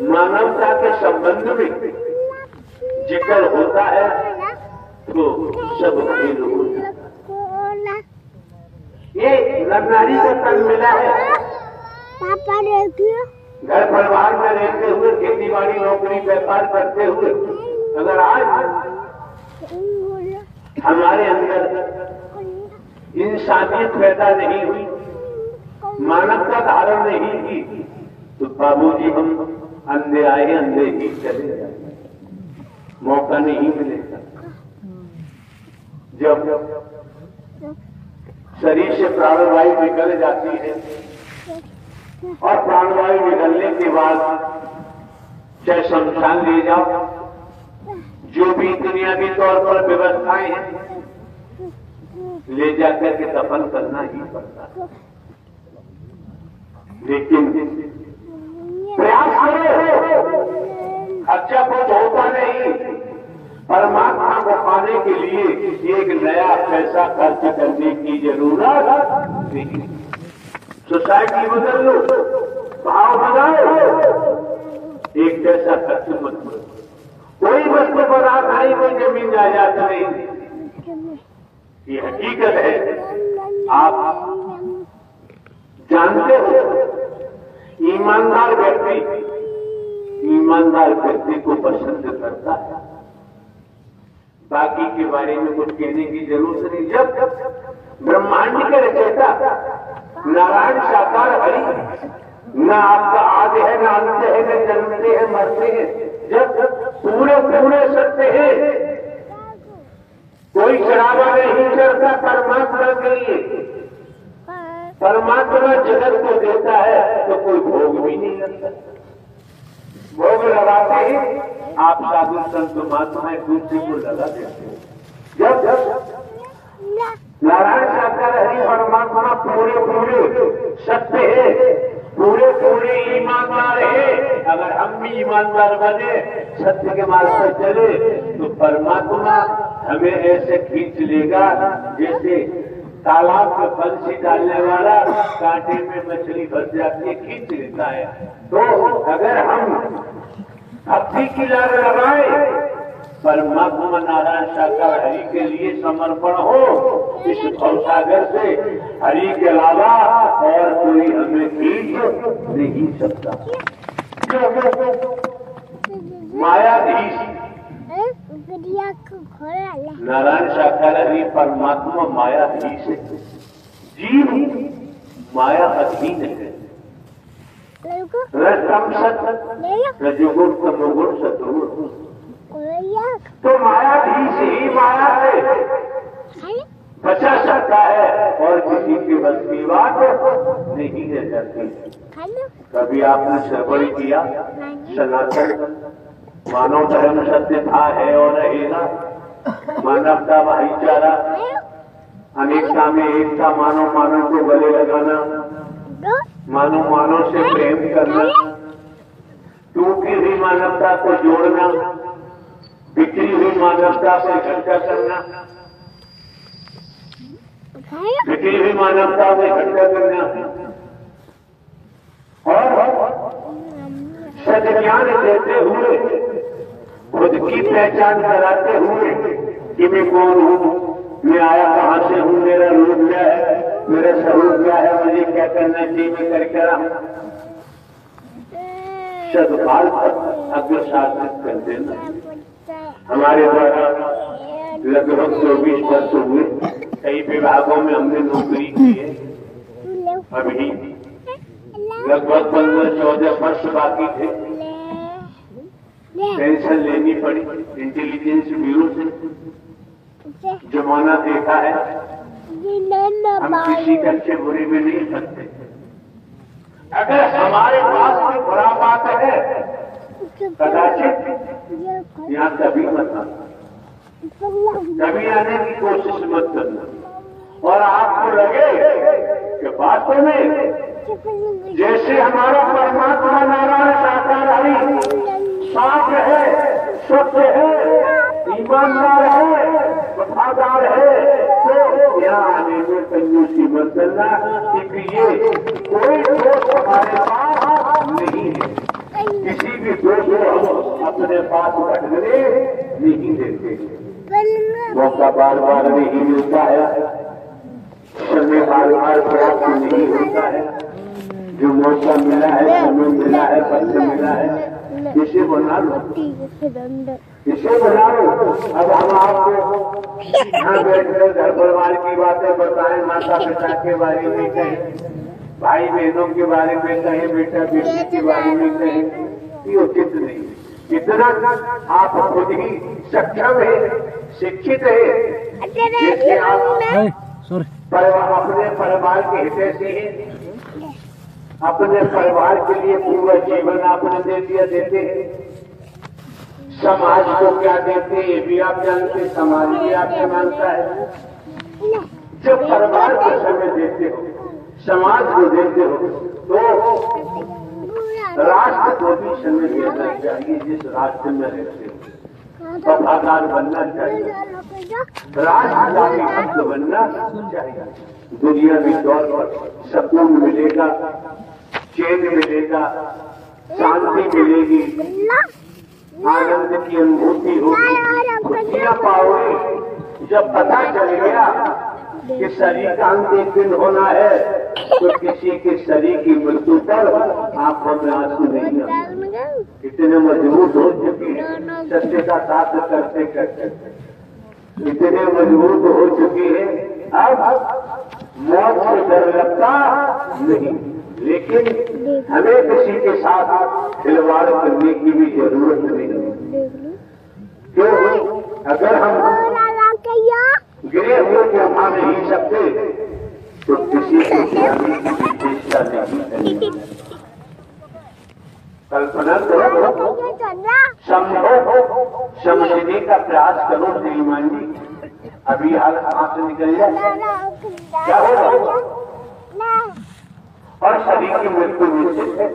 मानवता के संबंध में जिक्र होता है तो सब खेल हो जाता है। ये नारी का तन मिला है। पापा देखिए, घर परिवार में रहते हुए, खेती बाड़ी नौकरी व्यापार करते हुए, अगर आज हमारे अंदर इंसानियत पैदा नहीं हुई, मानवता धारण नहीं की, तो बाबूजी हम अंधे आए अंधे ही चले जाए, मौका नहीं मिलेगा। जब शरीर से प्राणवायु निकल जाती है और प्राणवायु निकलने के बाद चाहे शमशान ले जाओ, जो भी दुनियावी तौर पर व्यवस्थाएं हैं, ले जाकर के दफन करना ही पड़ता है। लेकिन प्रयास करो, खर्चा कुछ होता नहीं। परमात्मा को पाने के लिए एक नया पैसा खर्च करने की जरूरत नहीं। सोसाइटी बदल लो, भाव बदलो, एक पैसा खर्च मत करो। कोई वस्तु पदार्थ नहीं, कोई जमीन जायदाद नहीं, ये हकीकत है। आप जानते हो, ईमानदार व्यक्ति को पसंद करता है, बाकी के बारे में कुछ कहने की जरूरत नहीं। जब ब्रह्मांड के रचयिता नारायण साकार हरि, न आपका आदि है, न अंत है, न जन्मते हैं मरते हैं, जब पूरे पूरे सत्य है, कोई चढ़ावा नहीं चढ़ता परमात्मा के लिए, परमात्मा जगत को देता है तो कोई भोग भी नहीं लगता। भोग लगाते ही आप साधु संत महात्मा दूसरे को लगा देते हैं। जब नारायण साकार हरि परमात्मा पूरे पूरे सत्य है, पूरे पूरे ईमानदार है, अगर हम भी ईमानदार बने, सत्य के मार्ग पर चले, तो परमात्मा हमें ऐसे खींच लेगा जैसे तालाब में बंसी डालने वाला कांटे में मछली फंस जाती है, खींच लेता है। तो अगर हम भक्ति की लड़ लगाए, परमात्मा नारायण साकार हरि के लिए समर्पण हो, इस भवसागर से हरि के अलावा और कोई हमें खींच नहीं सकता। मायाधीश नारायण साकार हरि परमात्मा मायाधीश है, जीव माया अधीन है। रजतम सत रजोगुण तमोगुण सतोगुण, तो मायाधीश ही माया से बचा सकता है और किसी के बस की बात नहीं रह जाती। कभी आपने श्रवण किया सनातन मानव धर्म सत्य था, है और रहेगा, मानवता भाईचारा, अनेकता में एकता, मानव मानव को गले लगाना, मानव मानव से प्रेम करना, टूटी हुई मानवता को जोड़ना, बिखरी हुई मानवता से इकट्ठा करना, बिखरी हुई मानवता को इकट्ठा करना और सज्ञान देते हुए खुद की पहचान कराते हुए कि मैं कौन हूँ, मैं आया कहाँ से हूँ, मेरा रूप क्या है, मेरा स्वरूप क्या है, मुझे क्या करना चाहिए, मैं करके रहा सदभाव अग्रसारित कर देना। हमारे द्वारा लगभग 24 वर्ष हुए, कई विभागों में हमने नौकरी की है, अभी लगभग 15-14 वर्ष बाकी थे। पेंशन लेनी पड़ी इंटेलिजेंस ब्यूरो से, जमाना देखा है, हम किसी के अच्छे बुरे में नहीं सकते। अगर हमारे पास कोई बुरा बात है कदाचित यहाँ कभी मत आना, कभी आने की कोशिश मत करना। और आपको लगे कि वास्तव में जैसे हमारा परमात्मा नारायण साकार हरि साफ है, स्वच्छ है, ईमानदार है, वफादार है, तो यहाँ आने में कंजूसी मत करना, क्योंकि ये कोई दोष हमारे पास नहीं है। किसी भी दोष को हम अपने पास घटने नहीं देते। मौका बार बार नहीं मिलता है, समय बार बार प्राप्त नहीं होता है। जो मौका मिला है, समय मिला है, पत्र मिला है, इसे बना लो, इसे बना लो। अब हम आपको यहाँ बैठकर घर परिवार की बातें बताएं, माता पिता के बारे में कहें, भाई बहनों के बारे में कहें, बेटा बेटी के बारे में कहें, ये उचित नहीं। इतना आप खुद ही सक्षम है, शिक्षित है, जैसे आप अपने परिवार के हितैषी हैं, अपने परिवार के लिए पूरा जीवन आपने दे दिया, देते हैं। समाज को क्या देते हैं ये भी आप जानते, समाज भी आपसे मांगता है। जब परिवार को समय देते हो, समाज को देते हो, तो राष्ट्र को भी समय देना चाहिए। जिस राष्ट्र में रहते हो वफादार बनना चाहिए, राष्ट्र का भी भक्त बनना चाहिए। दुनिया में तौर पर सुकून मिलेगा, चैन मिलेगा, शांति मिलेगी, आनंद की अनुभूति होगी, खुशियां पाओगे। जब पता चल गया कि शरीर का अंत एक दिन होना है, तो किसी के शरीर की मृत्यु पर आंखों में आंसू नहीं आते। इतने मजबूत हो चुकी है सत्य का साथ करते करते। इतने मजबूत हो चुके हैं, अब मौत से डर लगता नहीं। लेकिन हमें किसी के साथ खिलवाड़ करने की भी जरूरत नहीं। क्यों? अगर हम गिरे हुए को उठा नहीं सकते तो किसी को उठाने की चेष्टा नहीं करेंगे। कल्पना करो, समझो, समझने का प्रयास करो। श्रीमान जी, अभी हाल कहां से निकल जाए, क्या होगा? और शरीर की मृत्यु निश्चित है।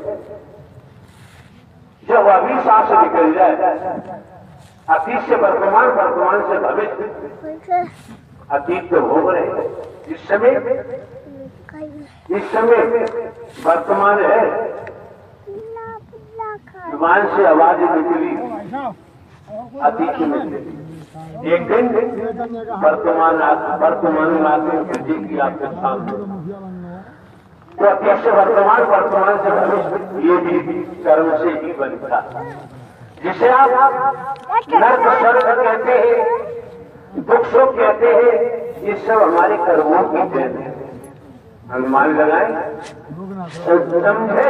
जब अभी सांस निकल जाए, अतीत से वर्तमान, वर्तमान से भविष्य, अतीत तो हो रहे, इस समय वर्तमान है। जुबान से आवाज निकली, अतीत में एक दिन वर्तमान आके भेजेगी आपके सामने। तो अतीत से वर्तमान, वर्तमान से भविष्य, ये भी कर्म से ही बनता, जिसे आप नर्क स्वर्ग कहते हैं, दुख सुख कहते हैं। ये सब हमारे कर्मों की देन है। अनुमान लगाएं, समझे।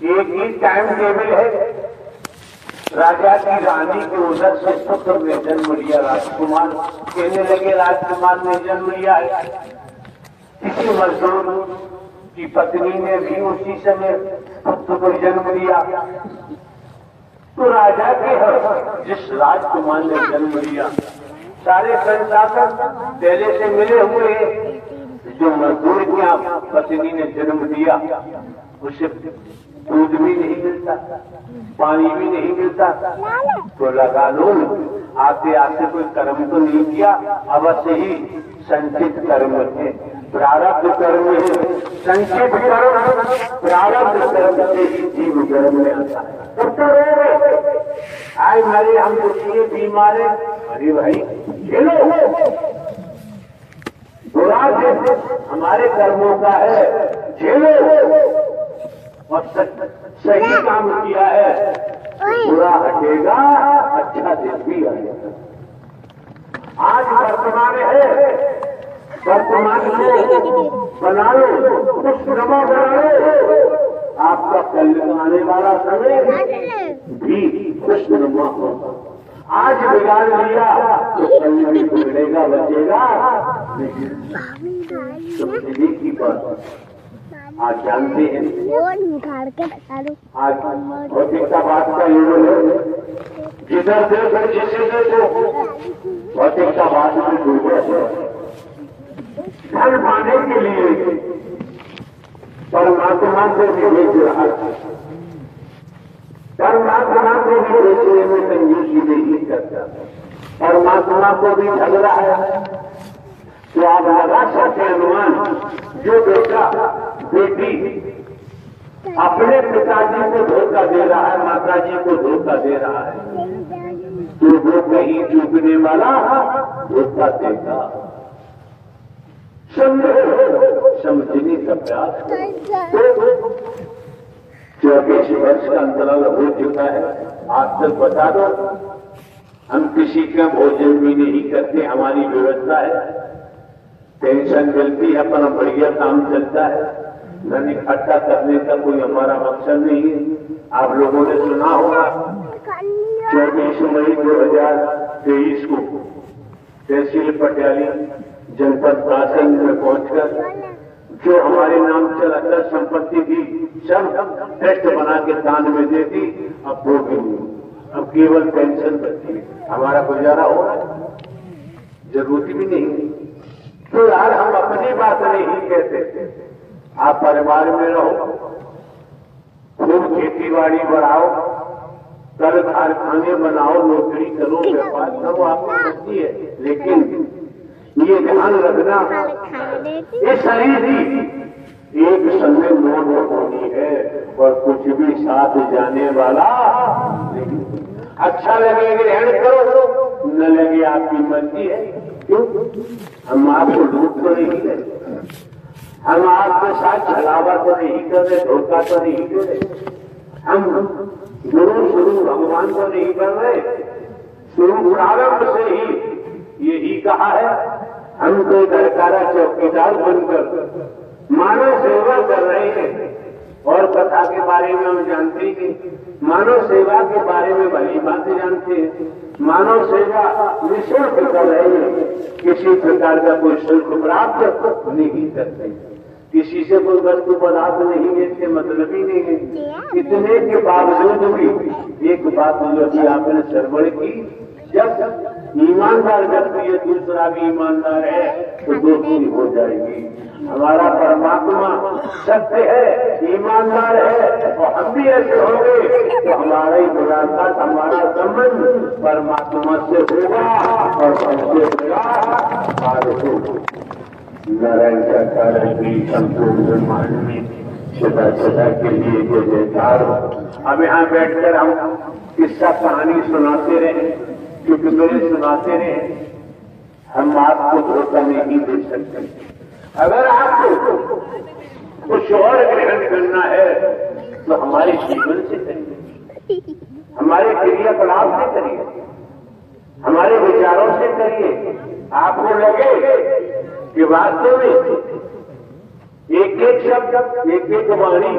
एक ही टाइम टेबल है। राजा की रानी के उधर से पुत्र ने जन्म लिया, राजकुमार कहने लगे राजकुमार ने जन्म लिया है। किसी मजदूर की पत्नी ने भी उसी समय पुत्र को जन्म लिया। तो राजा के जिस राजकुमार ने जन्म लिया, सारे संसाधन पहले से मिले हुए हैं। जो मजदूर की पत्नी ने जन्म दिया, उसे दूध भी नहीं मिलता, पानी भी नहीं मिलता। तो लगा लो, आते आते कोई कर्म तो नहीं किया, अवश्य ही संचित कर्म है, प्रारब्ध कर्म है। संचित कर्म, प्रारब्ध कर्म से ही जीव कर्म में आता है। आए मरे हम पूछिए बीमार है, अरे भाई खेलो, बुरा हमारे कर्मों का है, झेलो। और सही काम किया है, बुरा हटेगा, अच्छा दिन भी आएगा। आज वर्तमान है, वर्तमान को बना लो, खुशनुमा बना लो। आपका कल आने वाला समय भी खुशनुमा होगा। आज बिगाड़ लिया तो कल भी बिगड़ेगा, बचेगा नहीं। समझने की बात आज जानते हैं। आज भौतिकता बात का युग है, जिधर देखो जिसे देखो भौतिकता बात में डूबे हैं। धन पाने के लिए परमात्मा को भी भेज रहा है, परमात्मा को भी भेजने में कंजूसी नहीं करता, परमात्मा को भी ठग रहा है। तो आप लगा सकते अनुमान, जो बेटा बेटी अपने पिताजी को धोखा दे रहा है, माताजी को धोखा दे रहा है, तो वो कहीं चूकने वाला धोखा देगा। समझने का प्रयास। 24 वर्ष का अंतराल हो चुका है, आज तक बता दो हम किसी का भोजन भी नहीं करते। हमारी व्यवस्था है, पेंशन मिलती है, अपना बढ़िया काम चलता है, धन इकट्ठा करने का कोई हमारा मकसद नहीं है। आप लोगों ने सुना होगा 24 मई 2023 को तहसील पटियाली जनपद कासन में पहुंचकर जो हमारे नाम चलाकर संपत्ति थी सब टेस्ट बना के दान में दे दी। अब वो भी नहीं, अब केवल पेंशन बची है, हमारा गुजारा हो रहा है, जरूरत भी नहीं। तो यार हम अपनी बात नहीं कहते, आप परिवार में रहो, खूब खेती बाड़ी बढ़ाओ, कल कारखाने बनाओ, नौकरी करो, व्यापार करो, आपको मर्जी है। लेकिन ये ध्यान रखना, ये शरीर ही एक समय मोड़ होनी है और कुछ भी साथ जाने वाला नहीं। अच्छा लगे ग्रहण करो, न लगे आपकी मर्जी है। क्यों? हम आपको लूट तो नहीं रहे, हम आपके साथ छलावा तो नहीं कर रहे, धोखा तो नहीं दे रहे, हम गुरु शुरू भगवान को नहीं कर रहे, शुरू प्रारंभ से ही यही कहा है, हम तो दरकारा चौकीदार बनकर मानव सेवा कर रहे हैं और कथा के बारे में हम जानते ही नहीं, मानव सेवा के बारे में भली बातें जानते हैं, मानव सेवा निःशुल्क कर रहे हैं, किसी प्रकार का कोई शुल्क प्राप्त नहीं करते, किसी से कोई वस्तु पदार्थ नहीं लेते, मतलब ही नहीं है। इतने के बावजूद भी एक बात जो कि आपने श्रवण की, जब ईमानदार व्यक्ति है दूसरा भी ईमानदार है तो दोस्ती हो जाएगी। हमारा परमात्मा सत्य है, ईमानदार है और हम भी ऐसे होंगे तो हमारा ही मुलाकात, हमारा संबंध परमात्मा से होगा और हमसे होगा। नारायण का कारण भी संपूर्ण ब्रह्मांड में सदा सदा के लिए जय जयकार हो। अब यहाँ बैठकर हम किस्सा कहानी सुनाते रहे, चुटकुले सुनाते रहे, हम आपको धोखा नहीं दे सकते। अगर आपको कुछ और ग्रहण करना है तो हमारे जीवन से करिए, हमारे क्रियाकलाप से करिए, हमारे विचारों से करिए। आपको लगे कि वास्तव में एक एक शब्द, एक एक वाणी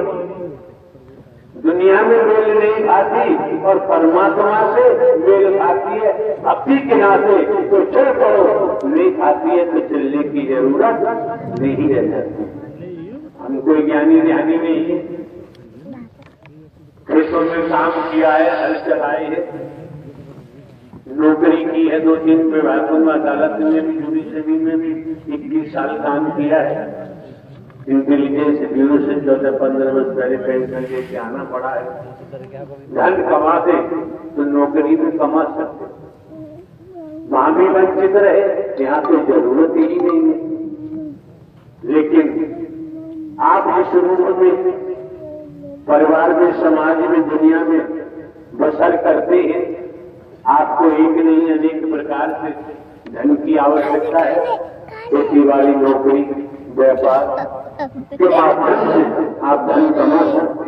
दुनिया में मेल नहीं खाती और परमात्मा से मेल खाती है, अपनी के नाते तो चल पड़ो, नहीं खाती है तो चलने की जरूरत नहीं रह जाती। हम कोई ज्ञानी ध्यानी नहीं है, खेतों में काम किया है, हल चलाए है, नौकरी की है, 2-3 विभागों में, अदालत में भी, जुडिशरी में भी 21 साल काम किया है, इंटेलिजेंस ब्यूरो से 14-15 वर्ष पहले पेंशन लेके आना पड़ा है। धन कमाते तो नौकरी में कमा सकते, वहां भी वंचित रहे, यहाँ तो जरूरत ही नहीं है। लेकिन आप जिस रूप में परिवार में, समाज में, दुनिया में बसर करते हैं, आपको एक नहीं अनेक प्रकार से धन की आवश्यकता है। खेती बाड़ी, नौकरी, व्यापार के माध्यम से आप धन कमा सकते।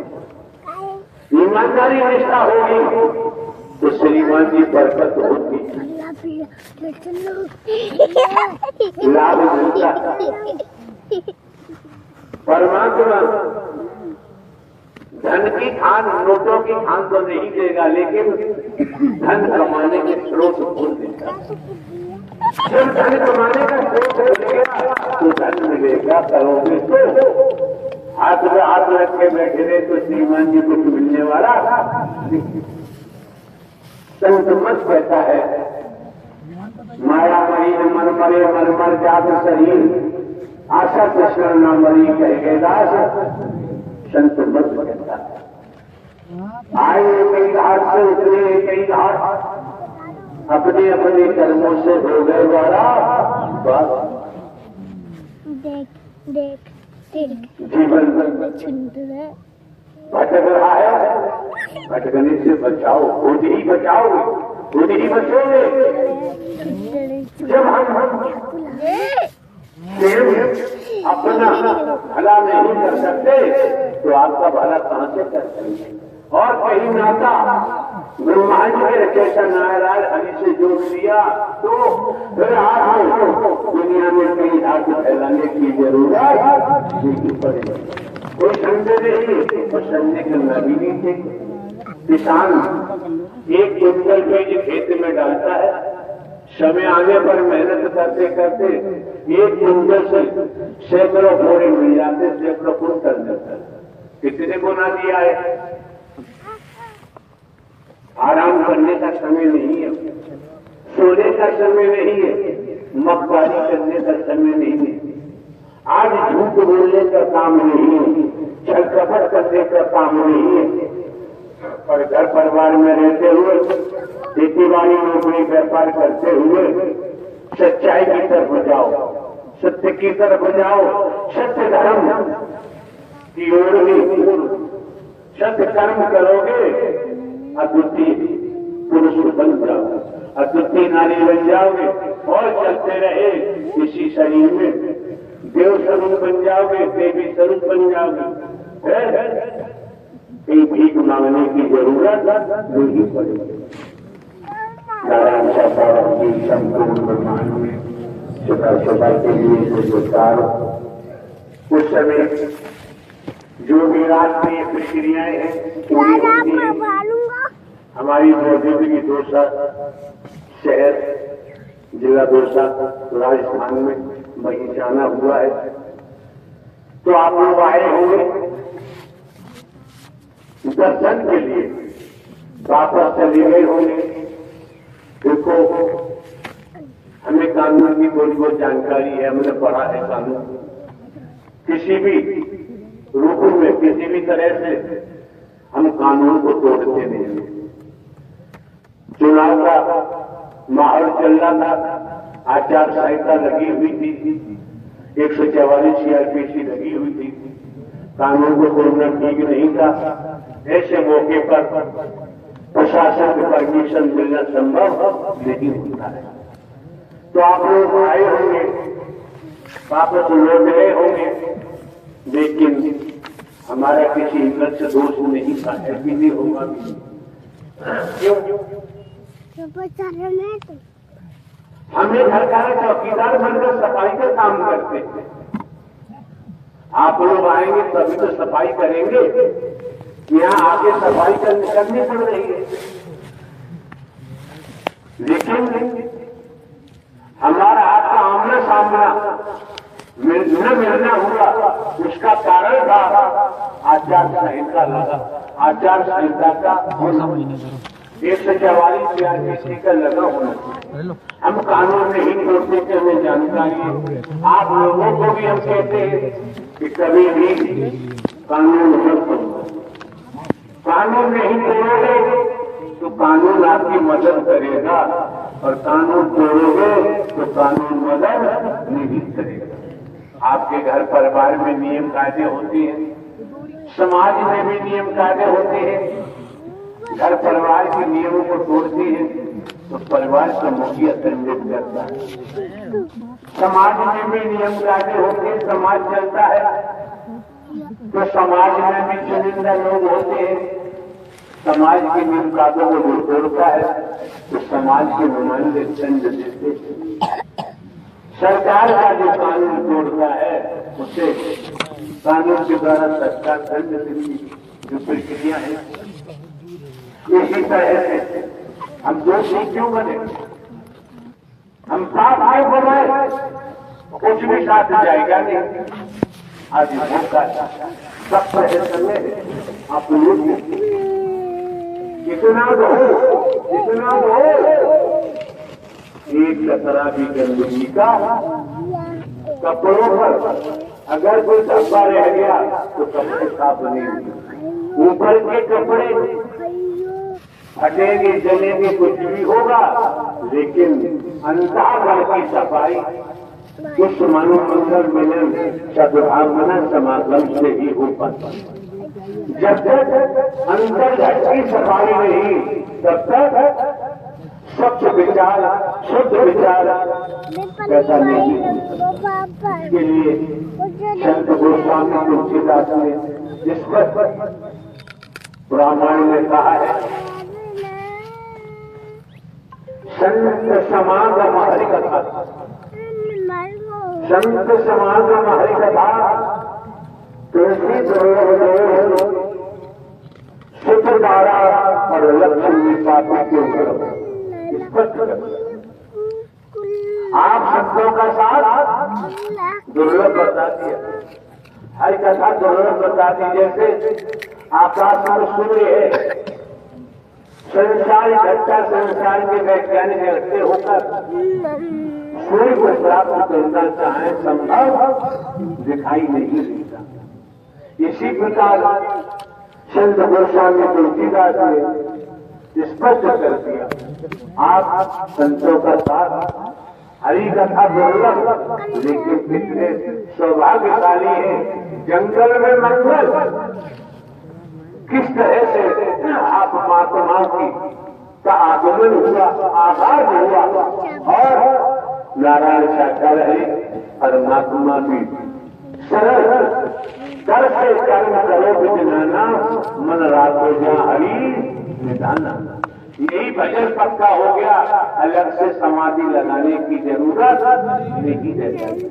ईमानदारी निष्ठा होगी तो श्रीमान जी बरकत होती, लाभ मिलता। परमात्मा धन की खान, नोटों की खान तो नहीं देगा, लेकिन धन कमाने के स्रोत खोल देगा। जब धन कमाने का स्रोत मिलेगा तो धन मिलेगा, करोगे तो हाथ में हाथ रख के बैठे रहे तो श्रीमान जी कुछ मिलने वाला। संत मत कहता है, माया मरी मन मरे मर मर जात शरीर, आशा कृष्ण न मरी कह गए दास। संत मत कहता है, आए कई घाट से उतरे कई घाट, अपने अपने कर्मों से हो गए द्वारा। जीवन भटक रहा है, भटकने से बचाओ, खुद ही बचाओगे, खुद ही बचोगे। जब हम अपना भला नहीं कर सकते तो आपका भला कहां से कर सकते? और कहीं नाता ब्रह्मांड में रचेता नारायण हरि से जोड़ लिया तो फिर आपको दुनिया में कहीं हाथ फैलाने की जरूरत नहीं पड़ेगी। कोई संदेह नहीं और संदेह करना भी नहीं चाहिए। किसान एक क्विंटल बीज खेत में डालता है, समय आने पर मेहनत करते करते एक क्विंटल से सैकड़ों बोरे मिल जाते, सैकड़ों कुंटल मिलता है। कितने गुना दिया है? आराम करने का समय नहीं है, सोने का समय नहीं है, मक्कारी करने का समय नहीं है, आज झूठ बोलने का काम नहीं है, छल कपट करने का काम नहीं है। और घर परिवार में रहते हुए, खेती बाड़ी, नौकरी, व्यापार करते हुए सच्चाई की तरफ जाओ, सत्य की तरफ जाओ, सत्य धर्म की ओर भी सत्य कर्म करोगे, अद्वितीय पुरुष बन जाओगे, अद्वितीय नारी बन जाओगे और चलते रहे इसी शरीर में देव स्वरूप बन जाओगे, देवी स्वरूप बन जाओगे। कहीं भीख मांगने की जरूरत नहीं पड़ेगी। नारायण साहब की संपूर्ण ब्रह्मांड में सदा के लिए जोकार उस समय जो भी राष्ट्रीय प्रक्रियाएं हैं पूरी होती हैं। हमारी मौजूदगी की दौसा शहर जिला दौसा राजस्थान में वहीं जाना हुआ है, तो आप लोग आए होंगे दर्शन के लिए, वापस चले गए होंगे। देखो हमें कानून की थोड़ी बहुत जानकारी है, हमने पढ़ा है कानून। किसी भी रूप में किसी भी तरह से हम कानून को तोड़ते नहीं। चुनाव का माहौल चल रहा था, आचार संहिता लगी हुई थी, 144 सीआरपीसी लगी हुई थी, कानून को तोड़ना ठीक नहीं था। ऐसे मौके पर प्रशासन की परमिशन मिलना संभव नहीं होता है। तो आप लोग आए होंगे, वापस लौट गए होंगे, लेकिन हमारा किसी हिम्मत से दोष नहीं था, ऐसी नहीं होगा। क्यों? हमें घर का चौकीदार बनकर सफाई का काम करते हैं। आप लोग आएंगे तभी तो सफाई करेंगे। यहाँ आके सफाई करनी पड़ रही है, लेकिन हमारा आपका आमना सामना न मिलना हुआ। उसका कारण था आचार संहिता लगा, आचार संहिता का 144 सीआरपीसी का लगा होना। हम कानून नहीं तोड़ते थे, हमें जानकारी है। आप लोगों को भी हम कहते हैं कि कभी भी कानून मत तोड़ो। कानून नहीं तोड़ोगे तो कानून आपकी मदद करेगा, और कानून तोड़ोगे तो कानून मदद नहीं करेगा। आपके घर परिवार में नियम कायदे होते हैं, समाज में भी नियम कायदे होते हैं। घर परिवार के नियमों को तोड़ते हैं तो परिवार का मुखिया दंडित करता है। समाज में भी नियम कायदे होते हैं, समाज चलता है तो समाज में भी चुनिंदा लोग होते हैं। समाज के नियम कायदों को जो तोड़ता है तो समाज के नुमाइंदे दंड देते हैं। सरकार का जो कानून तोड़ता है उसे कानून के द्वारा सरकार दंड देती जो प्रक्रिया है। इसी तरह से हम दोषी क्यों बने? हम साफ आए बनाए कुछ भी साथ जाएगा नहीं। आज मौका सब प्रयत्न में आप लोग कितना दो एक कतरा भी गंदगी का कपड़ों पर अगर कोई धब्बा रह गया तो कपड़े साफ नहीं होंगे। ऊपर के कपड़े फटेंगे, जलेंगे, कुछ भी होगा, लेकिन अंतःभर की सफाई उस मनोमंगल मिलन सद्भावना समागम से ही हो पाता। जब तक अंतर्घट की सफाई नहीं, तब तक स्वच्छ विचार, शुद्ध विचार पैदा नहीं होता। इसके लिए संत गोस्वामी तुलसीदास ने इस पर रामायण में कहा है, संत समागम हरि कथा, संत समागम हरि कथा, तुलसी सुख द्वारा और लक्ष्मी पापा के ऊपर आप शब्दों का साथ दुर्लभ बता दिया। हर कथा दुर्लभ बता दी। जैसे आकाश में सूर्य है, संसार घटता, संसार के वैज्ञानिक इकट्ठे होकर सूर्य को प्राप्त करना चाहे संभव दिखाई नहीं देता। इसी प्रकार संत गोस्वामी तुलसीदास ने स्पष्ट कर दिया, आप संतों का साथ हरि कथा दुर्लभ, लेकिन कितने सौभाग्यशाली है। जंगल में मंगल, किस तरह से आप महात्माओं की का आगमन हुआ, आगाज हुआ, और नारायण साकार है परमात्मा भी सरल कर से कर्म करो विजनाना, मन राखो जा हरि निधाना। यही भजन पक्का हो गया, अलग से समाधि लगाने की जरूरत नहीं रहती।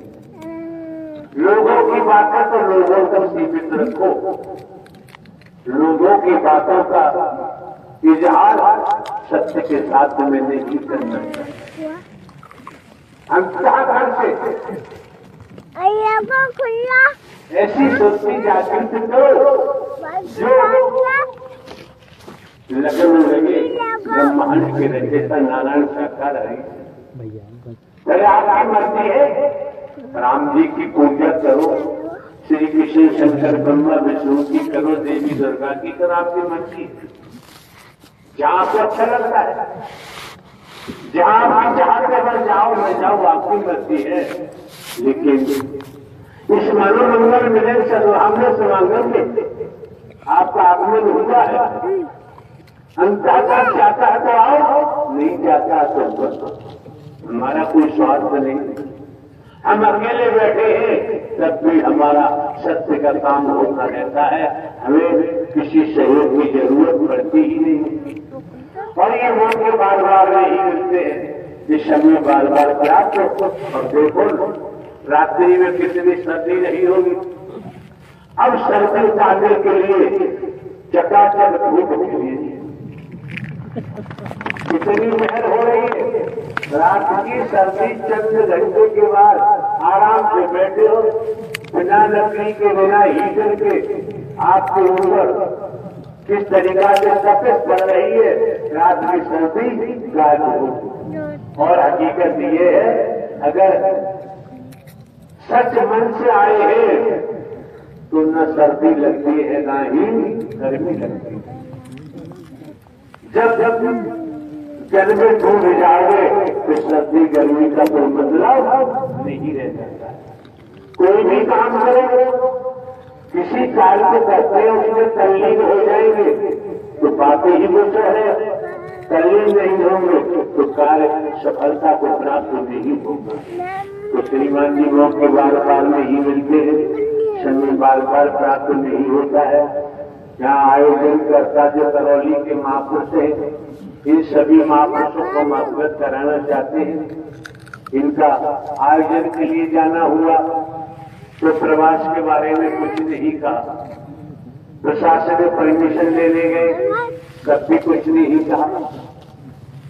लोगों की बातें तो लोगों तक सीमित रखो, लोगों की बातों का इजहार सत्य के साथ में नहीं कर सकता। अंतःकरण से ऐसी सोचती जागृत करो जो लगन लगे ब्रह्मांड के रचयिता नारायण साकार है। अरे आपकी मर्जी है, राम जी की पूजा करो, श्री कृष्ण शंकर ब्रह्मा विष्णु की करो, देवी दुर्गा की करो, आपकी मर्जी है। जहां आपको अच्छा लगता है, जहां आप चाहते हैं जाओ न जाओ, आपकी मर्जी है। लेकिन इस मनोमंगल मिलन सद्भावना समागम में आपका आगमन हुआ है। अंतःकरण चाहता है तो आओ, नहीं चाहता तो बस। हमारा कोई स्वार्थ नहीं, हम अकेले बैठे हैं तब भी हमारा सत्य का काम होता रहता है, हमें किसी सहयोग की जरूरत पड़ती ही नहीं। और ये मौके बार बार नहीं मिलते हैं, ये समय बार बार प्राप्त हो। और देखो रात्रि में कितनी सर्दी नहीं होगी, अब सर्दी उतारने के लिए चकाचक धूप होगी, कितनी मेहर हो रही है। रात की सर्दी चंद घंटे के बाद आराम से बैठे हो, बिना लकड़ी के बिना हीटर के आपके ऊपर किस तरीका से तपिश पड़ रही है, रात की सर्दी गायब हो। और हकीकत ये है, अगर सच मन से आए हैं तो न सर्दी लगती है न ही गर्मी लगती है। जब जल में डूब जाओगे तो सर्दी गर्मी का कोई बदलाव नहीं रह जाता। कोई भी काम करेंगे, किसी कार्य को करते हैं उसमें तल्लीन हो जाएंगे तो बातें ही कुछ है, तल्लीन नहीं होंगे तो कार्य सफलता को प्राप्त नहीं होगा। तो श्रीमान जी मौके बार बार नहीं मिलते हैं, समय बार बार प्राप्त नहीं होता है। यहाँ आयोजन करता जो करौली के महापुरुष हैं, इन सभी महापुरुषों को हम अवगत कराना चाहते हैं। इनका आयोजन के लिए जाना हुआ तो प्रवास के बारे में कुछ नहीं कहा, प्रशासन ने परमिशन लेने गए तब भी कुछ नहीं कहा।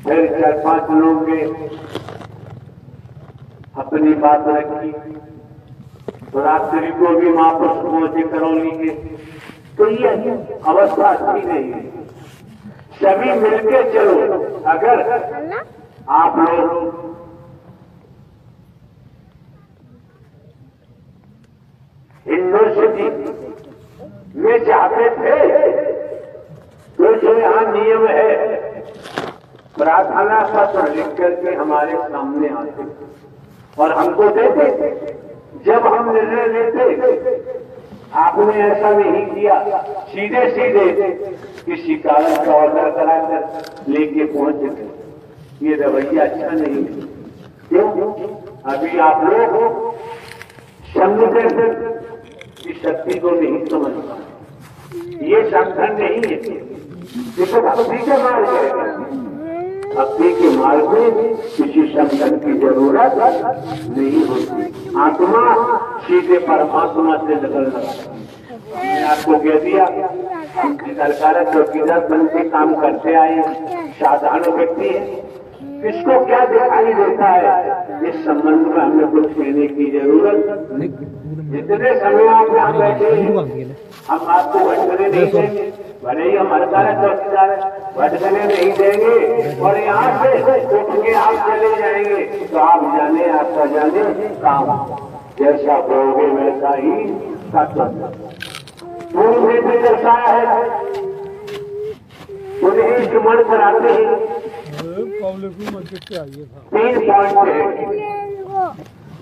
फिर 4-5 लोग ने अपनी बात रखी तो रात्रि को भी महापुरुष पहुंचे करौली के, तो ये अवस्था अच्छी नहीं है। सभी मिलके चलो। अगर आप लोग यूनिवर्सिटी में चाहते थे तो जो यहाँ नियम है, प्रार्थना पत्र लिख करके हमारे सामने आते और हमको देते। जब हम निर्णय लेते आपने ऐसा नहीं किया, सीधे सीधे किसी कारण का ऑर्डर कराकर लेके पहुंच गए। ये रवैया अच्छा नहीं है। क्यों? अभी आप लोग संगठन की शक्ति को नहीं समझ पाए। ये संगठन नहीं है, ये तो भक्ति के मार्ग है। भक्ति के मार्ग में किसी संगठन की जरूरत नहीं होती। आत्मा सीधे परमात्मा से लगना। मैंने आपको कह दिया, सरकार चौकीदार बन के काम करते आए, साधारण व्यक्ति है, किसको क्या दिखाई देता है, इस संबंध में हमें कुछ कहने की जरूरत नहीं। जितने समय आप यहाँ बैठे हम आपको भटकने नहीं देंगे, भले ही हम हड़ताल चौकीदार भटकने नहीं देंगे। और यहाँ से उठ के आप चले जाएंगे तो आप जाने, आपका जाने काम जैसा बोलोगे वैसा ही पूर्व में दर्शाया है। उन्हें स्मरण कराते हैं 3 पॉइंट है।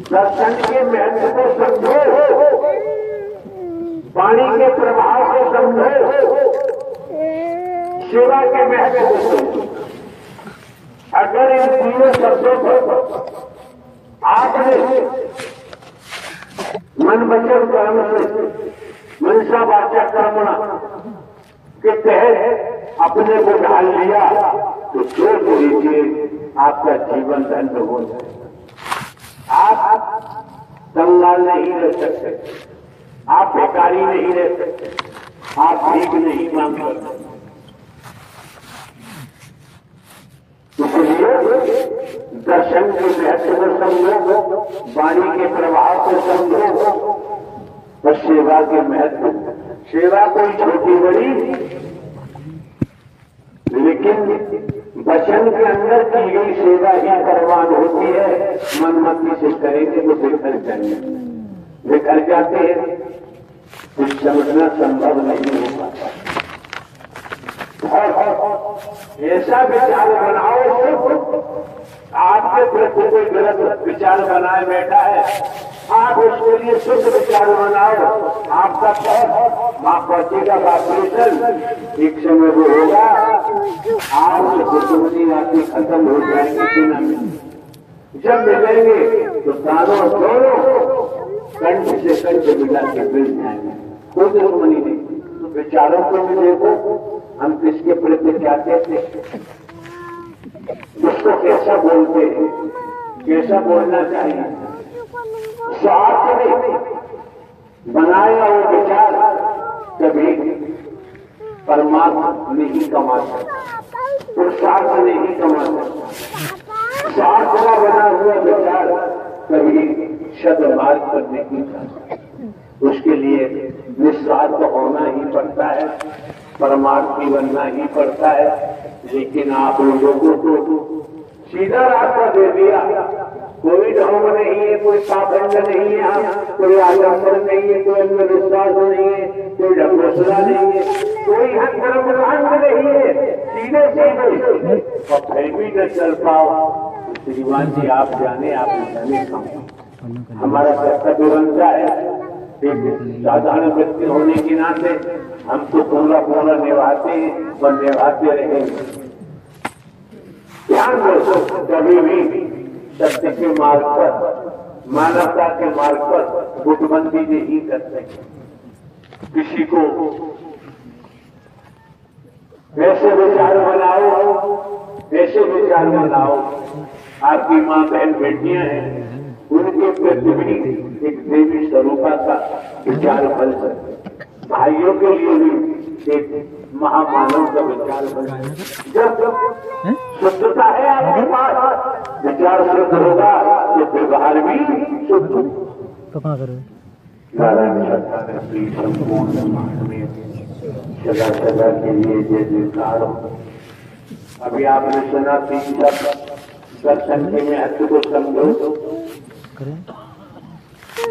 दर्शन के महत्व को समझो, वाणी के प्रभाव को समझो, सेवा के महत्व को समझो। अगर इन तीनों शब्दों को आपने मन वचन कर्म से मनसा वाचा कर्मणा के तहत अपने को ढाल लिया तो सोच लीजिए आपका जीवन धन्य हो जाएगा। आप कंगाल नहीं रह सकते, आप भिखारी नहीं रह सकते, आप भीख नहीं मांग सकते। इसलिए दर्शन के महत्व को समझो, वाणी के प्रभाव को समझो और सेवा के महत्व। सेवा कोई छोटी बड़ी, लेकिन वचन के अंदर की गई सेवा ही परवान होती है। मनमति से करेंगे तो बिखर जाएंगे, बिखर जाते हैं, कुछ समझना संभव नहीं हो पाता। ऐसा विचार बनाओ, आपके प्रति कोई गलत विचार बनाए बैठा है, आप उसके लिए शुद्ध विचार बनाओ। आपका पैर वहां पहुंचेगा ऑपरेशन, एक समय वो होगा, आपसे दुश्मनी आपकी खत्म हो जाएगी कि न मिले। जब मिलेंगे तो तारों दोनों कंठ से कंठ मिला के मिल जाएंगे, कोई दुश्मनी नहीं। तो विचारों को भी देखो, हम किसके प्रति क्या कहते हैं, उसको कैसा बोलते हैं, कैसा बोलना चाहिए। स्वार्थ नहीं बनाया वो विचार कभी परमात्मा नहीं कमा सकता, पुरुषार्थ नहीं कमा सकता। स्वार्थ का बना हुआ विचार कभी सदमार्ग पर नहीं जाता। उसके लिए निस्वार्थ होना ही पड़ता है, परमार्थी बनना ही पड़ता है। लेकिन आप लोगों को तो सीधा रास्ता दे दिया, कोई ढोंग नहीं है, कोई पाखंड नहीं है, कोई आलम्बन नहीं है, कोई अंधविश्वास नहीं है, कोई ढकोसला नहीं है, कोई धर्मकांड नहीं है, सीधे सीधे। और फिर भी न चल पाओ, श्रीमान जी आप जाने, आप जाने कम। हमारा कर्तव्य बनता है, एक साधारण व्यक्ति होने के नाते हम तो पूरा पूरा निभाते हैं और निभाते रहेंगे। ध्यान रखो, कभी भी सत्य के मार्ग पर, मानवता के मार्ग पर गुटबंदी नहीं करते। किसी को ऐसे विचार बनाओ, ऐसे विचार बनाओ। आपकी माँ बहन बेटियां हैं, उनके प्रति भी एक देवी स्वरूपा का विचार बन सकते। भाइयों के लिए भी एक महामानव का विचार बन सकते। जब शुद्धता है आपके पास, विचार शुद्ध होगा तो व्यवहार भी शुद्ध होगा। नारायण सत्ता संपूर्ण में सदा सदा के लिए जय जयकार हो। अभी आपने सुना तीन शब्द, दर्शन के महत्व को समझो,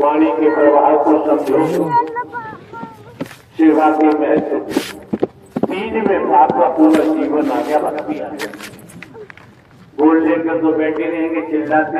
वाणी के प्रभाव को समझो, सेवा के महत्व, तीन में आपका पूरा जीवन आ गया। भक्ति आ गया। बोल लेकर तो बैठे रहेंगे, चिल्लाते